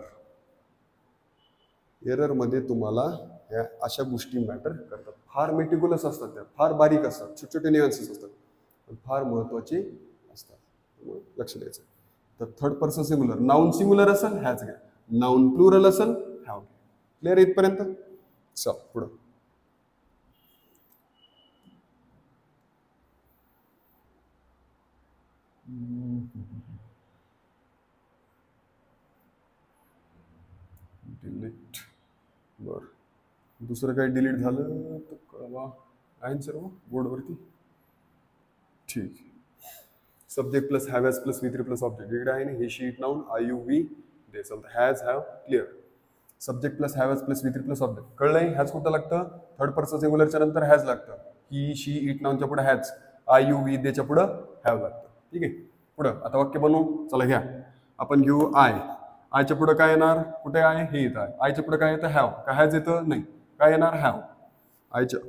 एरर मध्ये तुम्हाला या अशा गोष्टी मॅटर करतात, फार मेटिक्युलस असतात, त्या फार बारीक असतात, छोटे छोटे नियन्सेस असतात, पण फार महत्वाचे असतात, लक्ष द्यायचं. तर third person singular, noun singular असेल हॅज घ्या, नाऊन प्लुरल असेल हॅव घ्या. क्लिअर इथपर्यंत? चल पुढं. डिलीट. बर, दुसरं काही डिलीट झालं तर कळवा, आहे सर्व बोर्डवरती. ठीक. Subject plus have has plus V3 plus object, इकडे आहे ना, हे she it noun I you we they, समजा has have clear. Subject plus have has plus V3 plus object, कळलंय. हॅज कुठं लागतं, थर्ड पर्सन सिंग्युलरच्या नंतर हॅज लागतं, ही शी इट नाऊनच्या पुढे हॅज, आय यू वी देच्या पुढं हॅव लागतं. ठीक आहे, पुढं आता वाक्य बनवू. चला घ्या, आपण घेऊ आय. आयच्या पुढं काय येणार, कुठे आहे, हे येतं आहे. आयच्या पुढं काय येतं, हॅव. काय हॅज येतं, नाही, काय येणार, हॅव. आयच्या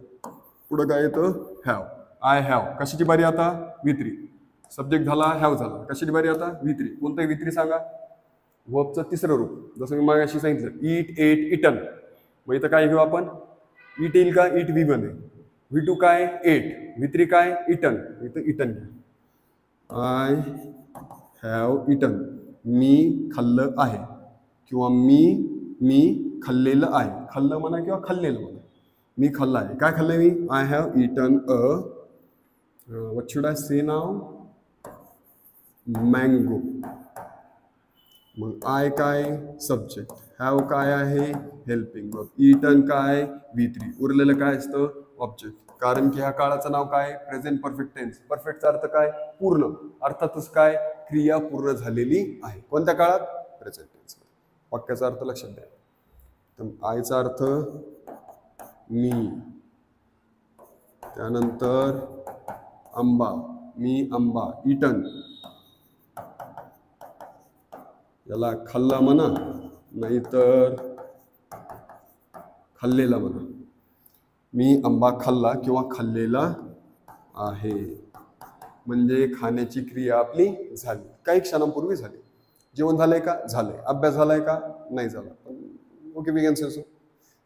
पुढं काय येतं, हॅव. I have. कशाची बारी आता, V3. सब्जेक्ट झाला, हॅव झाला, कशाची बारी आता, V3. कोणतं V3 सांगा, वर्बचं तिसरं रूप. जसं मी मागाशी सांगितलं, ईट, एट, इटन. मग इथं काय घेऊ आपण, ईट येईल का, ईट V मध्ये, V2 काय, एट, V3 काय, इटन. इथं इटन घ्या. आय हॅव इटन, मी खाल्लं आहे, किंवा मी खाल्लेलं आहे. खाल्लं म्हणा किंवा खाल्लेलं म्हणा, मी खाल्लं आहे. काय खाल्लंय मी, I have eaten a, what should I say नाव, मँगो. मग आय काय, सब्जेक्ट, हॅव काय आहे, हेल्पिंग वर्ब, इटन काय, V3, उरलेलं काय असतं, ऑब्जेक्ट. कारण की ह्या काळाचं नाव काय, प्रेझेंट परफेक्ट टेन्स. परफेक्टचा अर्थ काय, पूर्ण. अर्थातच काय, क्रिया पूर्ण झालेली आहे. कोणत्या काळात, प्रेझेंट टेन्स. वाक्याचा अर्थ लक्षात द्या. तर आयचा अर्थ मी, त्यानंतर आंबा, मी आंबा इटन, याला खाल्ला म्हणा नाहीतर खाल्लेला म्हणा. मी आंबा खाल्ला किंवा खाल्लेला आहे म्हणजे खाण्याची क्रिया आपली झाली, काही क्षणांपूर्वी झाली. जेवण झालंय का? झालंय. अभ्यास झालाय का? नाही झाला, पण okay we can say so,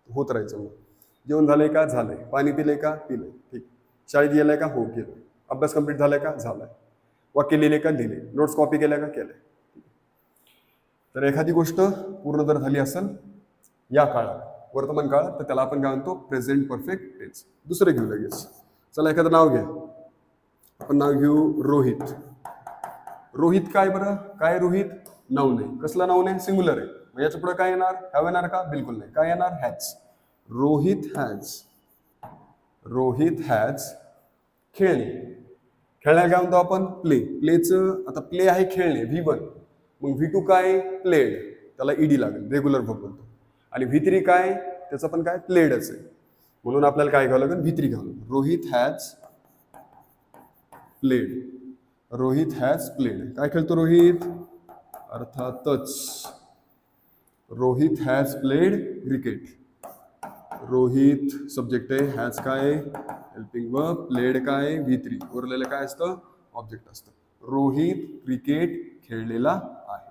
होत राहायचं. मग जेवण झालंय का? झालंय. पाणी पिलंय का? पिलंय. ठीक. शाळेत गेलाय का? हो केलं. अभ्यास कंप्लीट झालाय का? झालाय. वाक्य लिहिले का? लिहिले. नोट्स कॉपी केल्या का? केलंय. तर एखादी गोष्ट पूर्ण जर झाली असेल या काळात, वर्तमान काळात, तर त्याला आपण काय म्हणतो? Present perfect tense. दुसरं घेऊ लगेच. चला एखादं नाव घ्या. आपण नाव घेऊ रोहित. रोहित काय बरं? काय रोहित? नाऊन आहे. कसलं नाऊन आहे? सिंग्युलर आहे. मग याच्या पुढे काय येणार? हॅव येणार का? बिलकुल नाही. काय येणार? Has. Rohit has. Rohit has खेळणे. खेळण्याला काय म्हणतो आपण? प्ले. प्लेचं आता प्ले आहे खेळणे V1. मग V2 काय? प्लेड. त्याला ईडी लागेल, रेग्युलर वर्ब बोलतो. आणि V3 काय? त्याचं पण काय? प्लेडच आहे. म्हणून आपल्याला काय घ्यावं लागेल? V3 घालून. Rohit has played. Rohit has played. काय खेळतो रोहित? अर्थातच Rohit has played cricket. Rohit subject आहे, हॅज काय? Helping verb. प्लेड काय? V3. उरलेलं काय असतं? ऑब्जेक्ट असतं. रोहित क्रिकेट खेळलेला आहे.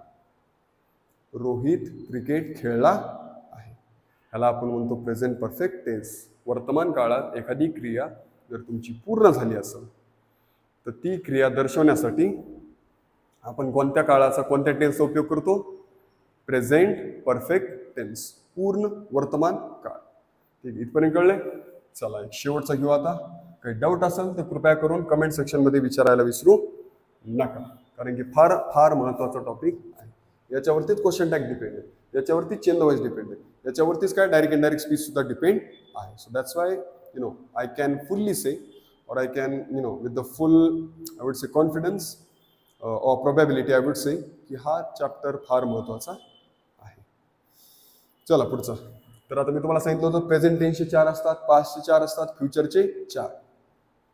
रोहित क्रिकेट खेळला आहे. ह्याला आपण म्हणतो प्रेझेंट परफेक्ट टेन्स. वर्तमान काळात एखादी क्रिया जर तुमची पूर्ण झाली असेल तर ती क्रिया दर्शवण्यासाठी आपण कोणत्या काळाचा, कोणत्या टेन्सचा उपयोग करतो? Present perfect tense. पूर्ण वर्तमान काळ. ठीक, इथपर्यंत कळले? चला एक शेवटचा घेऊ आता. काही डाऊट असेल तर कृपया करून कमेंट सेक्शनमध्ये विचारायला विसरू नका, कारण की फार फार महत्त्वाचा टॉपिक आहे. याच्यावरतीच क्वेश्चन टॅग डिपेंड आहे, याच्यावरतीच चेन वाईज डिपेंड आहे, याच्यावरतीच काय डायरेक्ट इनडायरेक्ट स्पीच सुद्धा डिपेंड आहे. So that's why I can fully say or I can with the full I would say confidence or probability I would say की हा chapter फार महत्त्वाचा आहे. चला पुढचा. तर आता मी तुम्हाला सांगितलं होतं प्रेझेंट टेन्सचे 4 असतात, पास्टचे 4 असतात, फ्युचरचे 4.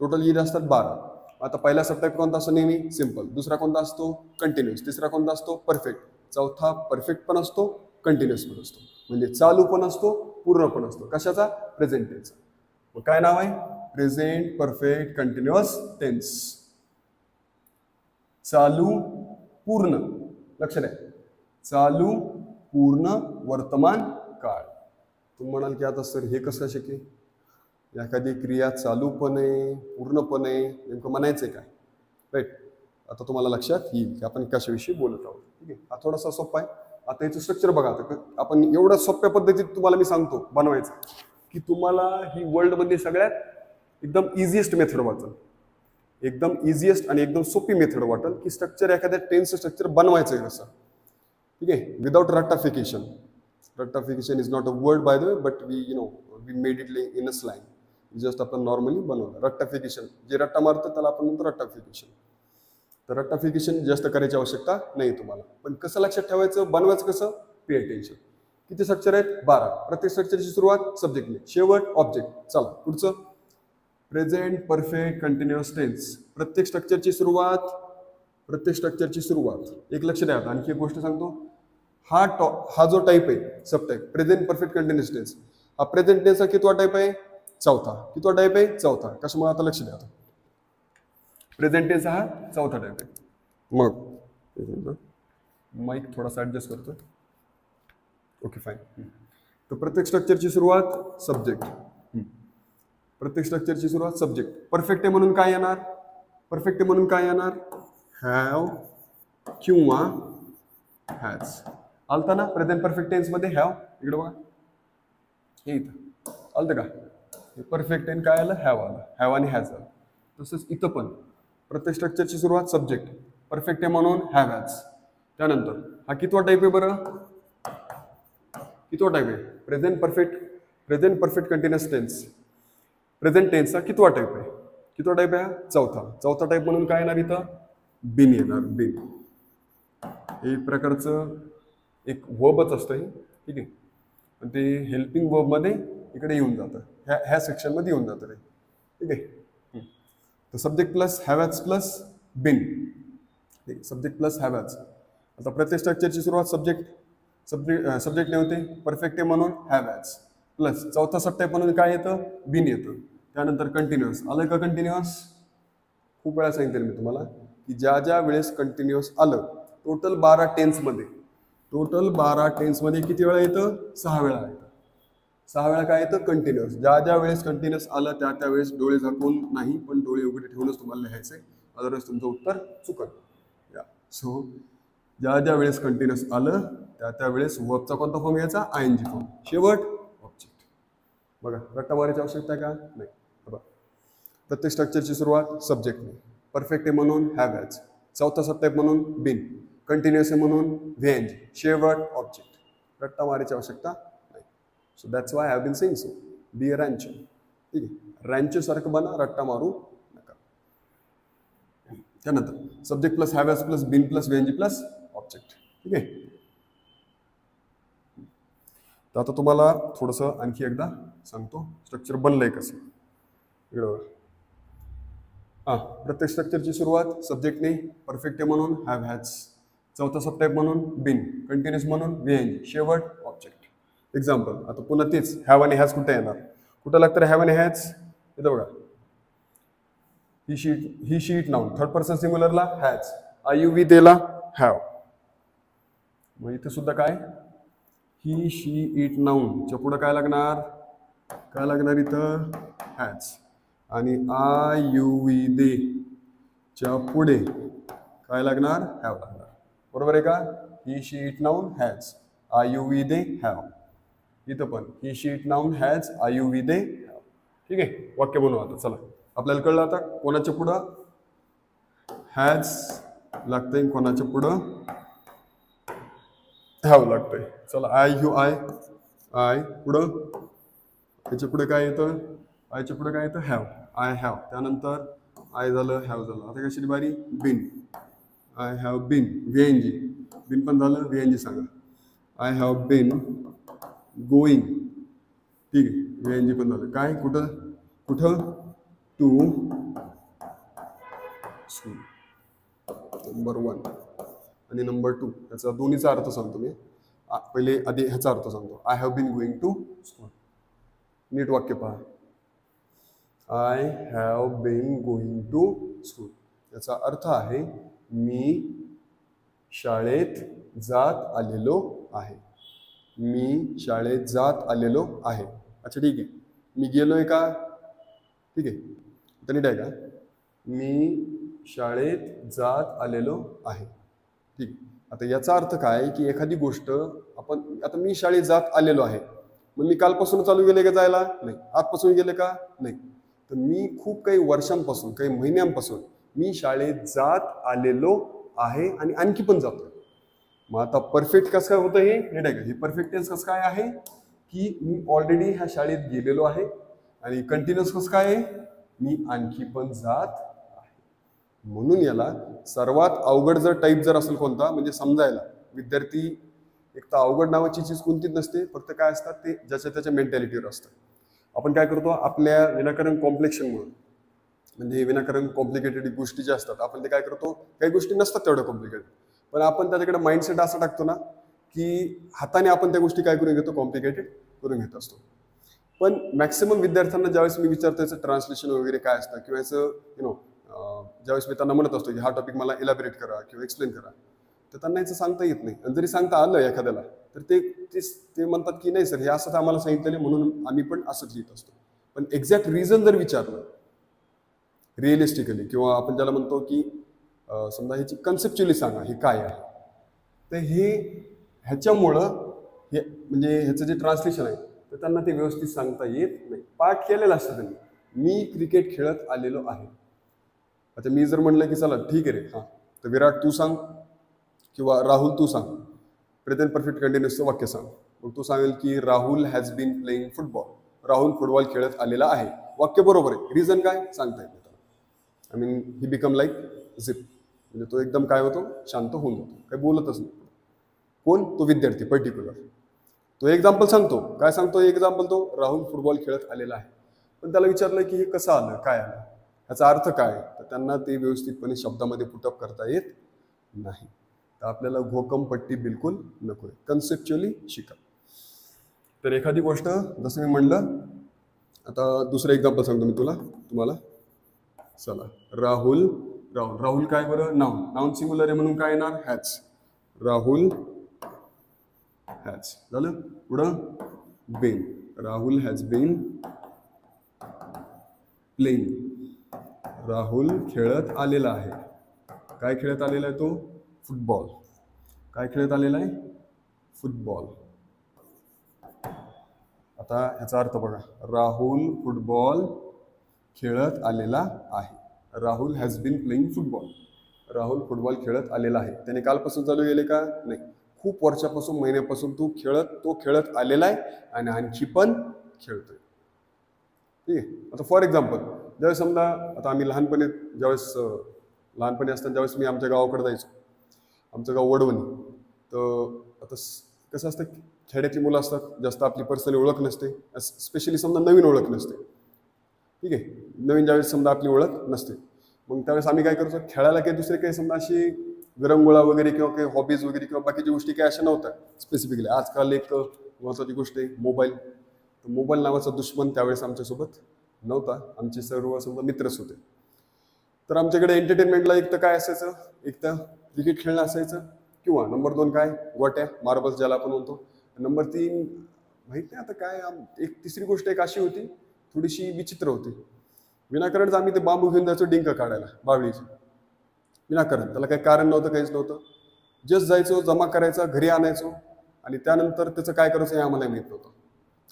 टोटल येत असतात 12. आता पहिला सबटाईप कोणता असतो? नेहमी सिंपल. दुसरा कोणता असतो? कंटिन्युअस. तिसरा कोणता असतो? परफेक्ट. चौथा परफेक्ट पण असतो, कंटिन्युअस पण असतो. म्हणजे चालू पण असतो, पूर्ण पण असतो. कशाचा? प्रेझेंट टेन्सचा. मग काय नाव आहे? Present perfect continuous tense. चालू पूर्ण. लक्ष द्या. चालू पूर्ण वर्तमान काळ. तुम्ही म्हणाल की आता सर हे कसं शक्य? एखादी क्रिया चालू पण आहे, पूर्ण पण आहे, नेमकं म्हणायचंय काय? राईट. आता तुम्हाला लक्षात येईल की आपण कशाविषयी बोलत आहोत. ठीक आहे. हा थोडासा सोपा आहे. आता याचं स्ट्रक्चर बघा. आता आपण एवढ्या सोप्या पद्धतीत तुम्हाला मी सांगतो बनवायचं की तुम्हाला ही वर्ल्डमध्ये सगळ्यात एकदम इझिएस्ट मेथड वाटेल. एकदम इझिएस्ट आणि एकदम सोपी मेथड वाटेल की स्ट्रक्चर, एखाद्या टेन्सचं स्ट्रक्चर बनवायचं कसं. ठीक आहे. विदाउट रट्टाफिकेशन. रट्टाफिकेशन is not a word by the way, but we made it in a slang. Just आपण नॉर्मली बनवलं. रट्टाफिकेशन, जे रट्टा मारतं त्याला आपण म्हणतो रट्टाफिकेशन. तर रट्टाफिकेशन जास्त करायची आवश्यकता नाही तुम्हाला. पण कसं लक्षात ठेवायचं, बनवायचं कसं? Pay attention. किती स्ट्रक्चर आहेत? 12. प्रत्येक स्ट्रक्चरची सुरुवात सब्जेक्टने, शेवट ऑब्जेक्ट. चला पुढचं. Present perfect continuous tense. प्रत्येक स्ट्रक्चरची सुरुवात एक लक्ष द्या. आणखी एक गोष्ट सांगतो. हा जो टाईप आहे subtype present perfect continuous tense, हा प्रेझेंट टेन्सचा कितवा टाईप आहे? चौथा. कितवा टाईप आहे? चौथा. कशामुळे? आता लक्ष द्या. प्रेझेंट टेन्स हा चौथा टाईप आहे. मग माईक थोडासा ऍडजस्ट करतो. Okay fine. तर प्रत्येक स्ट्रक्चरची सुरुवात सब्जेक्ट. प्रत्येक स्ट्रक्चरची सुरुवात सब्जेक्ट. परफेक्ट आहे म्हणून काय येणार? परफेक्ट आहे म्हणून काय येणार? हॅव किंवा हॅज. आलता ना प्रेझेंट परफेक्ट टेन्स मध्ये हॅव. इकडे बघा, हे इथं आलतं का? परफेक्ट टेन्स काय आलं? हॅव आलं. हॅव आणि हॅज आलं. तसंच इथं पण प्रत्येक स्ट्रक्चरची सुरुवात सब्जेक्ट. परफेक्ट आहे म्हणून हॅव हॅज. त्यानंतर हा कितवा टाईप आहे बरं? कितवा टाईप आहे? Present perfect continuous tense. Present टेन्सचा कितवा टाईप आहे? कितवा टाईप आहे? चौथा टाईप म्हणून काय येणार इथं? बिन येणार. बिन हे प्रकारचं एक वर्बच असतं हे. ठीक आहे. पण ते हेल्पिंग वर्ब मध्ये इकडे येऊन जातं, ह्या सेक्शनमध्ये येऊन जातं रे. ठीक आहे. तर subject plus have has plus been, ठीक, सब्जेक्ट प्लस हॅव हॅज. आता प्रत्येक स्ट्रक्चरची सुरुवात सब्जेक्टने होते, परफेक्ट आहे म्हणून हॅव हॅज, प्लस चौथा सबटाईप म्हणून काय येतं, बिन येतं. त्यानंतर कंटिन्युअस आलं का, कंटिन्युअस खूप वेळा सांगितलं मी तुम्हाला की ज्या ज्या वेळेस कंटिन्युअस आलं, टोटल 12 टेन्समध्ये, टोटल 12 टेन्समध्ये किती वेळा येतं, 6 वेळा येतं. 6 वेळा काय येतं, कंटिन्युअस. ज्या ज्या वेळेस कंटिन्युअस आलं त्या वेळेस डोळे झाकून नाही, पण डोळे उघडे ठेवूनच तुम्हाला लिहायचंय, अदरवाईज तुमचं उत्तर चुकल. सो ज्या ज्या वेळेस कंटिन्युअस आलं त्या वेळेस वर्बचा कोणता फॉर्म घ्यायचा, आयएनजी फॉर्म. शेवट ऑब्जेक्ट. बघा रट्टा मारायची आवश्यकता आहे का, नाही. बघा प्रत्येक स्ट्रक्चरची सुरुवात सब्जेक्टने, परफेक्ट आहे म्हणून हॅव हॅज, चौथा सबटाईप म्हणून बिन, कंटिन्युअस आहे म्हणून व्हीएनजी, शेवट ऑब्जेक्ट. रट्टा मारायची आवश्यकता नाही. So that's why I have been saying so. Be a Rancho. ठीक आहे, रॅन्चो सारखं बना, रट्टा मारू नका. त्यानंतर subject plus have has plus been plus V ING plus object. ठीक आहे. तर आता तुम्हाला थोडंसं आणखी एकदा सांगतो स्ट्रक्चर बनलंय कसं. इकडं हां, प्रत्येक स्ट्रक्चरची सुरुवात सब्जेक्टने, परफेक्ट आहे म्हणून हॅव हॅज, चौथा सबटाईप म्हणून बिन, कंटिन्युअस म्हणून व्हीएनजी, शेवट ऑब्जेक्ट. एक्झाम्पल आता पुन्हा तेच, हॅव आणि हॅज कुठे येणार, कुठं लागतं हॅव आणि हॅज, इथं बघा. He she it noun, third person सिंग्युलरला हॅज, आय यू वी देला हॅव. मग इथे सुद्धा काय, ही शी इट नाउनच्या पुढं काय लागणार, काय लागणार इथं हॅज, आणि आय यू वी दे च्या पुढे काय लागणार, हॅव लागणार. बरोबर आहे का. He she it noun has, I you we they have. इथं पण he she it noun has, I you we they have. ठीक आहे, वाक्य बनवू आता. चला आपल्याला कळलं आता कोणाच्या पुढं हॅज लागतंय, कोणाच्या पुढं हॅव लागतंय. चला आय यू आय पुढं, त्याच्या पुढे काय येतं, आयच्या पुढे काय येतं हॅव, आय हॅव. त्यानंतर आय झालं, हॅव झालं. आता कशाची बारी, बिन, आय हॅव बिन, व्हीएनजी, बिन पण झालं, व्हीएनजी सांगा. I have been going. ठीक आहे, व्हीएनजी पण झालं. काय, कुठं कुठं, टू स्कूल. नंबर 1 आणि नंबर 2 याचा दोन्हीचा अर्थ सांगतो मी. पहिले आधी ह्याचा अर्थ सांगतो. I have been going to school. नीट वाक्य पहा. I have been going to school याचा अर्थ आहे मी शाळेत जात आलेलो आहे. मी शाळेत जात आलेलो आहे. अच्छा ठीक आहे. मी गेलोय का? ठीक आहे, तर नीट आहे का? मी शाळेत जात आलेलो आहे. ठीक. आता याचा अर्थ काय की एखादी गोष्ट आपण, आता मी शाळेत जात आलेलो आहे, मग मी कालपासून चालू गेले का जायला? नाही. आजपासून गेले का? नाही. तर मी खूप काही वर्षांपासून, काही महिन्यांपासून मी शाळेत जात आलेलो आहे आणि आणखी पण जातो. मग आता परफेक्ट कसं काय होतं हे? नीट आहे का? हे परफेक्ट टेन्स कसं काय आहे की मी ऑलरेडी ह्या शाळेत गेलेलो आहे. आणि कंटिन्युअस कसं काय आहे? मी आणखी पण जात आहे. म्हणून याला सर्वात अवघड जर टाईप जर असेल कोणता, म्हणजे समजायला विद्यार्थी, एक तर अवघड नावाची चीज कोणतीच नसते, फक्त काय असतात ते ज्याच्या त्याच्या मेंटॅलिटीवर असतं. आपण काय करतो, आपल्या विनाकारण कॉम्प्लेक्शनमुळे, म्हणजे विनाकारण कॉम्प्लिकेटेड गोष्टी ज्या असतात आपण ते काय करतो, काही गोष्टी नसतात तेवढ्या कॉम्प्लिकेटेड, पण आपण त्याच्याकडे माइंडसेट असा टाकतो ना की हाताने आपण त्या गोष्टी काय करून घेतो, कॉम्प्लिकेटेड करून घेत असतो. पण मॅक्सिमम विद्यार्थ्यांना ज्यावेळेस मी विचारतो याचं ट्रान्सलेशन वगैरे काय असतं, किंवा याचं ज्यावेळेस मी त्यांना म्हणत असतो की हा टॉपिक मला इलॅबरेट करा किंवा एक्सप्लेन करा, तर त्यांना याचं सांगता येत नाही. आणि जरी सांगता आलं एखाद्याला तर ते म्हणतात की नाही सर हे असंच आम्हाला सांगितलेलं म्हणून आम्ही पण असंच लिहित असतो. पण एक्झॅक्ट रिझन जर विचारलं रिअलिस्टिकली, किंवा आपण ज्याला म्हणतो की समजा ह्याची कन्सेप्च्युअली सांगा हे काय आहे, तर हे ह्याच्यामुळं हे म्हणजे ह्याचं जे ट्रान्सलेशन आहे तर त्यांना ते व्यवस्थित सांगता येत नाही. पाठ केलेलं असतं त्यांनी, मी क्रिकेट खेळत आलेलो आहे. आता मी जर म्हणलं की चला ठीक आहे रे, हां तर विराट तू सांग किंवा राहुल तू सांग, प्रेझेंट परफेक्ट कंटिन्युअसचं वाक्य सांग. मग तू सांगेल की Rahul has been playing football. Rahul football खेळत आलेला आहे. वाक्य बरोबर आहे. रिझन काय सांगता येत नाही. I mean he become like zip, म्हणजे तो एकदम काय होतो, शांत होऊन जातो, काही बोलतच नाही. कोण? तो विद्यार्थी पर्टिक्युलर. तो एक्झाम्पल सांगतो. काय सांगतो एक्झाम्पल? तो राहुल फुटबॉल खेळत आलेला आहे. पण त्याला विचारलं की हे कसं आलं, काय आलं, ह्याचा अर्थ काय, तर त्यांना ते व्यवस्थितपणे शब्दामध्ये पुटअप करता येत नाही. तर आपल्याला घोकमपट्टी बिलकुल नको आहे, कन्सेप्च्युअली शिका. तर एखादी गोष्ट जसं मी म्हणलं, आता दुसरं एक्झाम्पल सांगतो मी तुम्हाला. चला, राहुल काय बरं, नाऊन सिंग्युलर आहे म्हणून काय येणार, हॅज. राहुल हॅज झालं. पुढं been, Rahul has been playing. Rahul खेळत आलेला आहे. काय खेळत आलेला आहे तो, फुटबॉल. काय खेळत आलेला आहे, फुटबॉल. आता याचा अर्थ बघा, राहुल फुटबॉल खेळत आलेला आहे. Rahul has been playing football. Rahul football खेळत आलेला आहे. त्याने कालपासून चालू केले का, नाही, खूप वर्षापासून, महिन्यापासून तो खेळत आलेला आहे आणि आणखी पण खेळतोय. ठीक आहे. आता फॉर एक्झाम्पल, ज्यावेळेस समजा आता आम्ही लहानपणी असताना ज्यावेळेस मी आमच्या गावाकडे जायचो, आमचं गाव वडवणी. तर आता कसं असतं, खेड्यातली मुलं असतात, जास्त आपली पर्सनली ओळख नसते, स्पेशली समजा नवीन ओळख नसते. ठीक आहे, नवीन ज्यावेळेस समजा आपली ओळख नसते, मग त्यावेळेस आम्ही काय करतो, खेळायला काही दुसरे काही समजा अशी विरंगुळा वगैरे किंवा काही हॉबीज वगैरे किंवा बाकीच्या गोष्टी काही अशा नव्हत्या स्पेसिफिकली. आजकाल एक महत्त्वाची गोष्ट आहे मोबाईल. तर मोबाईल नावाचा दुश्मन त्यावेळेस आमच्यासोबत नव्हता, आमचे सर्व समजा मित्रच होते. तर आमच्याकडे एंटरटेनमेंटला एक तर काय असायचं, एक तर क्रिकेट खेळणं असायचं, किंवा नंबर 2 काय, गोट्या, मार्बल्स ज्याला आपण म्हणतो. नंबर 3 माहित नाही आता काय, एक तिसरी गोष्ट एक अशी होती, थोडीशी विचित्र होती. विनाकारणच आम्ही ते बांबू घेऊन जायचो डिंक काढायला, बावळीचे. विनाकारण, त्याला काही कारण नव्हतं, काहीच नव्हतं. जस्ट जायचो, जमा करायचा, घरी आणायचो, आणि त्यानंतर त्याचं काय करायचं हे आम्हाला माहीत नव्हतं,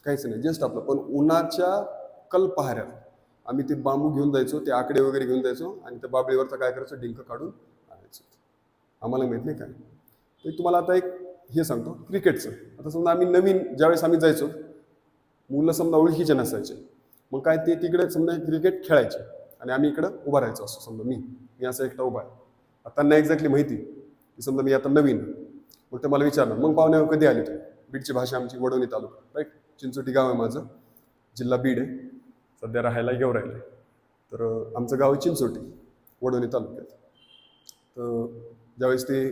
काहीच नाही, जस्ट आपलं. पण उन्हाच्या कल्पहाऱ्यात आम्ही ते बांबू घेऊन जायचो, ते आकडे वगैरे घेऊन जायचो, आणि त्या बाबळीवरचं काय करायचं, डिंक काढून आणायचं. आम्हाला माहीत नाही काय. तर तुम्हाला आता एक हे सांगतो क्रिकेटचं. आता समजा आम्ही नवीन ज्यावेळेस आम्ही जायचो, मुलं समजा ओळखीचे नसायचे, मग काय ते तिकडे समजा क्रिकेट खेळायचे आणि आम्ही इकडं उभा राहायचो. असं समजा मी असं एकटा उभा आहे. आता त्यांना एक्झॅक्टली माहिती की समजा मी आता नवीन, मग ते मला विचारलं, मग पाहुणे कधी आले तुम्ही. बीडची भाषा आमची, वडवणी तालुका, राईट. चिंचोटी गाव आहे माझं, जिल्हा बीड आहे, सध्या राहायला घेऊन राहिलं. तर आमचं गाव आहे चिंचोटी, वडवणी तालुक्यात. तर ज्यावेळेस ते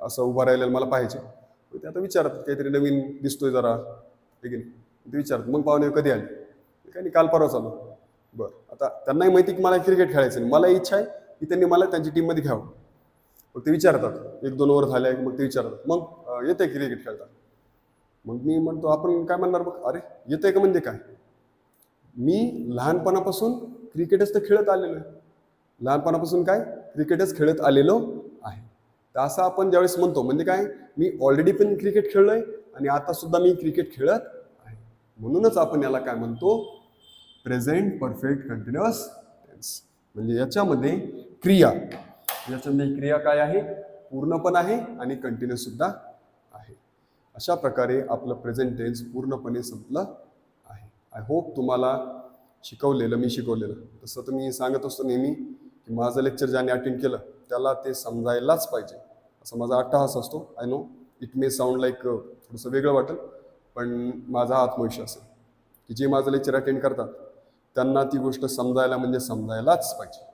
असं उभं राहिलेलं मला पाहिजे, ते आता विचारतात, काहीतरी नवीन दिसतोय जरा, ठीक आहे, ते विचारतात, मग पाहुणे कधी आले. काही नाही, काल परवा चालू. बरं, आता त्यांनाही माहिती की मला क्रिकेट खेळायचं नाही, मला इच्छा आहे की त्यांनी मला त्यांची टीममध्ये घ्यावं. मग ते विचारतात, 1-2 ओव्हर झाले, मग ते विचारतात, मग येते क्रिकेट खेळता. मग मी म्हणतो, आपण काय म्हणणार, मग अरे येतंय का म्हणजे काय, मी लहानपणापासून क्रिकेटच तर खेळत आलेलो आहे. लहानपणापासून काय क्रिकेटच खेळत आलेलो आहे. तर असं आपण ज्यावेळेस म्हणतो, म्हणजे काय, मी ऑलरेडी पण क्रिकेट खेळलोय आणि आता सुद्धा मी क्रिकेट खेळत आहे. म्हणूनच आपण याला काय म्हणतो, प्रेझेंट परफेक्ट कंटिन्युअस टेन्स. म्हणजे याच्यामध्ये क्रिया काय आहे, पूर्ण पण आहे आणि कंटिन्युअस सुद्धा आहे. अशा प्रकारे आपलं प्रेझेंट टेन्स पूर्णपणे संपलं आहे. आय होप तुम्हाला मी शिकवलेलं तसं तर मी सांगत असतो नेहमी की माझं लेक्चर ज्याने अटेंड केलं त्याला ते समजायलाच पाहिजे, असा माझा अट्टहास असतो. I know it may sound like थोडंसं वेगळं वाटेल, पण माझा आत्मविश्वास आहे की जे माझं लेक्चर अटेंड करतात त्यांना ती गोष्ट समजायला म्हणजे समजायलाच पाहिजे.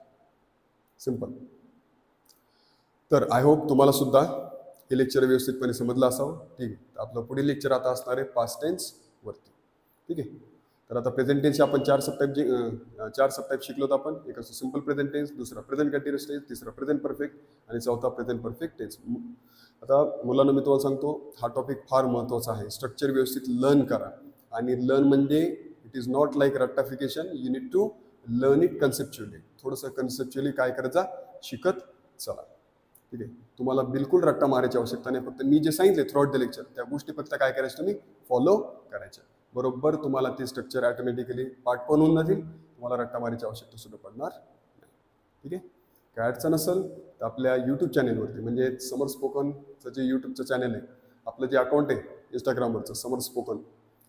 सिंपल. तर आय होप तुम्हाला सुद्धा हे लेक्चर व्यवस्थितपणे समजलं असावं. ठीक आहे, तर आपलं पुढील लेक्चर आता असणार आहे पास्ट टेन्स वरती. ठीक आहे, तर आता प्रेझेंट टेन्सचे आपण 4 सबटाईप शिकलोत आपण. एक असं सिंपल प्रेझेंट टेन्स, दुसरा प्रेझेंट कंटिन्युअस टेन्स, तिसरा प्रेझेंट परफेक्ट आणि चौथा प्रेझेंट परफेक्ट टेन्स. आता मुलांना मी तुम्हाला सांगतो, हा टॉपिक फार महत्त्वाचा आहे. स्ट्रक्चर व्यवस्थित लर्न करा. आणि लर्न म्हणजे इट इज नॉट लाईक रट्टाफिकेशन, you need to learn it conceptually. थोडंसं कन्सेप्च्युअली काय करायचं, शिकत चला. ठीक आहे, तुम्हाला बिलकुल रट्टा मारायची आवश्यकता नाही. फक्त मी जे सांगितले थ्रू आउट द लेक्चर त्या गोष्टी फक्त काय करायचं, तुम्ही फॉलो करायच्या. बरोबर तुम्हाला ते स्ट्रक्चर ऑटोमॅटिकली पाठ पण होऊन जातील, तुम्हाला रट्टा मारायची आवश्यकता सुद्धा पडणार नाही. ठीक आहे, काय अडचण असेल तर आपल्या यूट्यूब चॅनेलवरती, म्हणजे समर स्पोकनचं जे यूट्यूबचं चॅनल आहे, आपलं जे अकाउंट आहे इंस्टाग्रामवरचं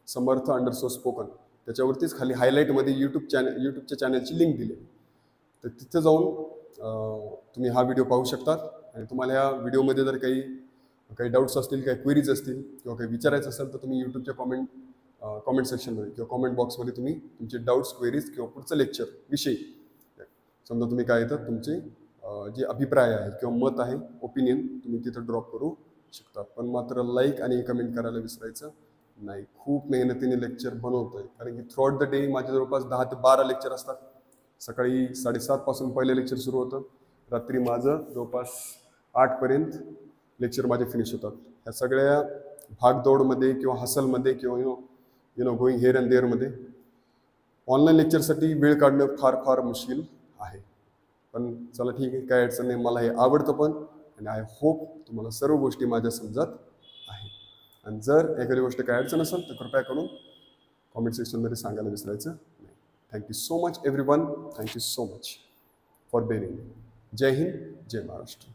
समर्थ_स्पोकन, त्याच्यावरतीच खाली हायलाईटमध्ये यूट्यूबच्या चॅनलची लिंक दिली. तर तिथं जाऊन तुम्ही हा व्हिडिओ पाहू शकतात. आणि तुम्हाला या व्हिडिओमध्ये जर काही डाऊट्स असतील, काही क्वेरीज असतील किंवा काही विचारायचं असेल तर तुम्ही यूट्यूबच्या कॉमेंट सेक्शनमध्ये किंवा कॉमेंट बॉक्समध्ये तुम्ही तुमचे डाऊट्स, क्वेरीज किंवा पुढचं लेक्चर विषयी समजा तुम्ही काय येतात तुमचे जे अभिप्राय आहे किंवा मत आहे, ओपिनियन, तुम्ही तिथं ड्रॉप करू शकता. पण मात्र लाईक आणि कमेंट करायला विसरायचं नाही. खूप मेहनतीने लेक्चर बनवतोय, कारण की थ्रूआउट द डे माझे जवळपास 10 ते 12 लेक्चर असतात. सकाळी 7:30 पासून पहिले लेक्चर सुरू होतं, रात्री माझं जवळपास 8 पर्यंत लेक्चर माझे फिनिश होतात. ह्या सगळ्या भागदौडमध्ये किंवा हसलमध्ये किंवा गोईंग हेअर अँड देअरमध्ये ऑनलाईन लेक्चरसाठी वेळ काढणं फार फार मुश्किल आहे. पण चला ठीक आहे, काय अडचण नाही. मला हे आवडतं पण, आणि आय होप तुम्हाला सर्व गोष्टी माझ्या समजत आहे. आणि जर एखादी गोष्ट काय अडचण असेल तर कृपया करून कॉमेंट सेक्शनमध्ये सांगायला विसरायचं नाही. Thank you so much everyone. Thank you so much for bearing. जय हिंद, जय महाराष्ट्र.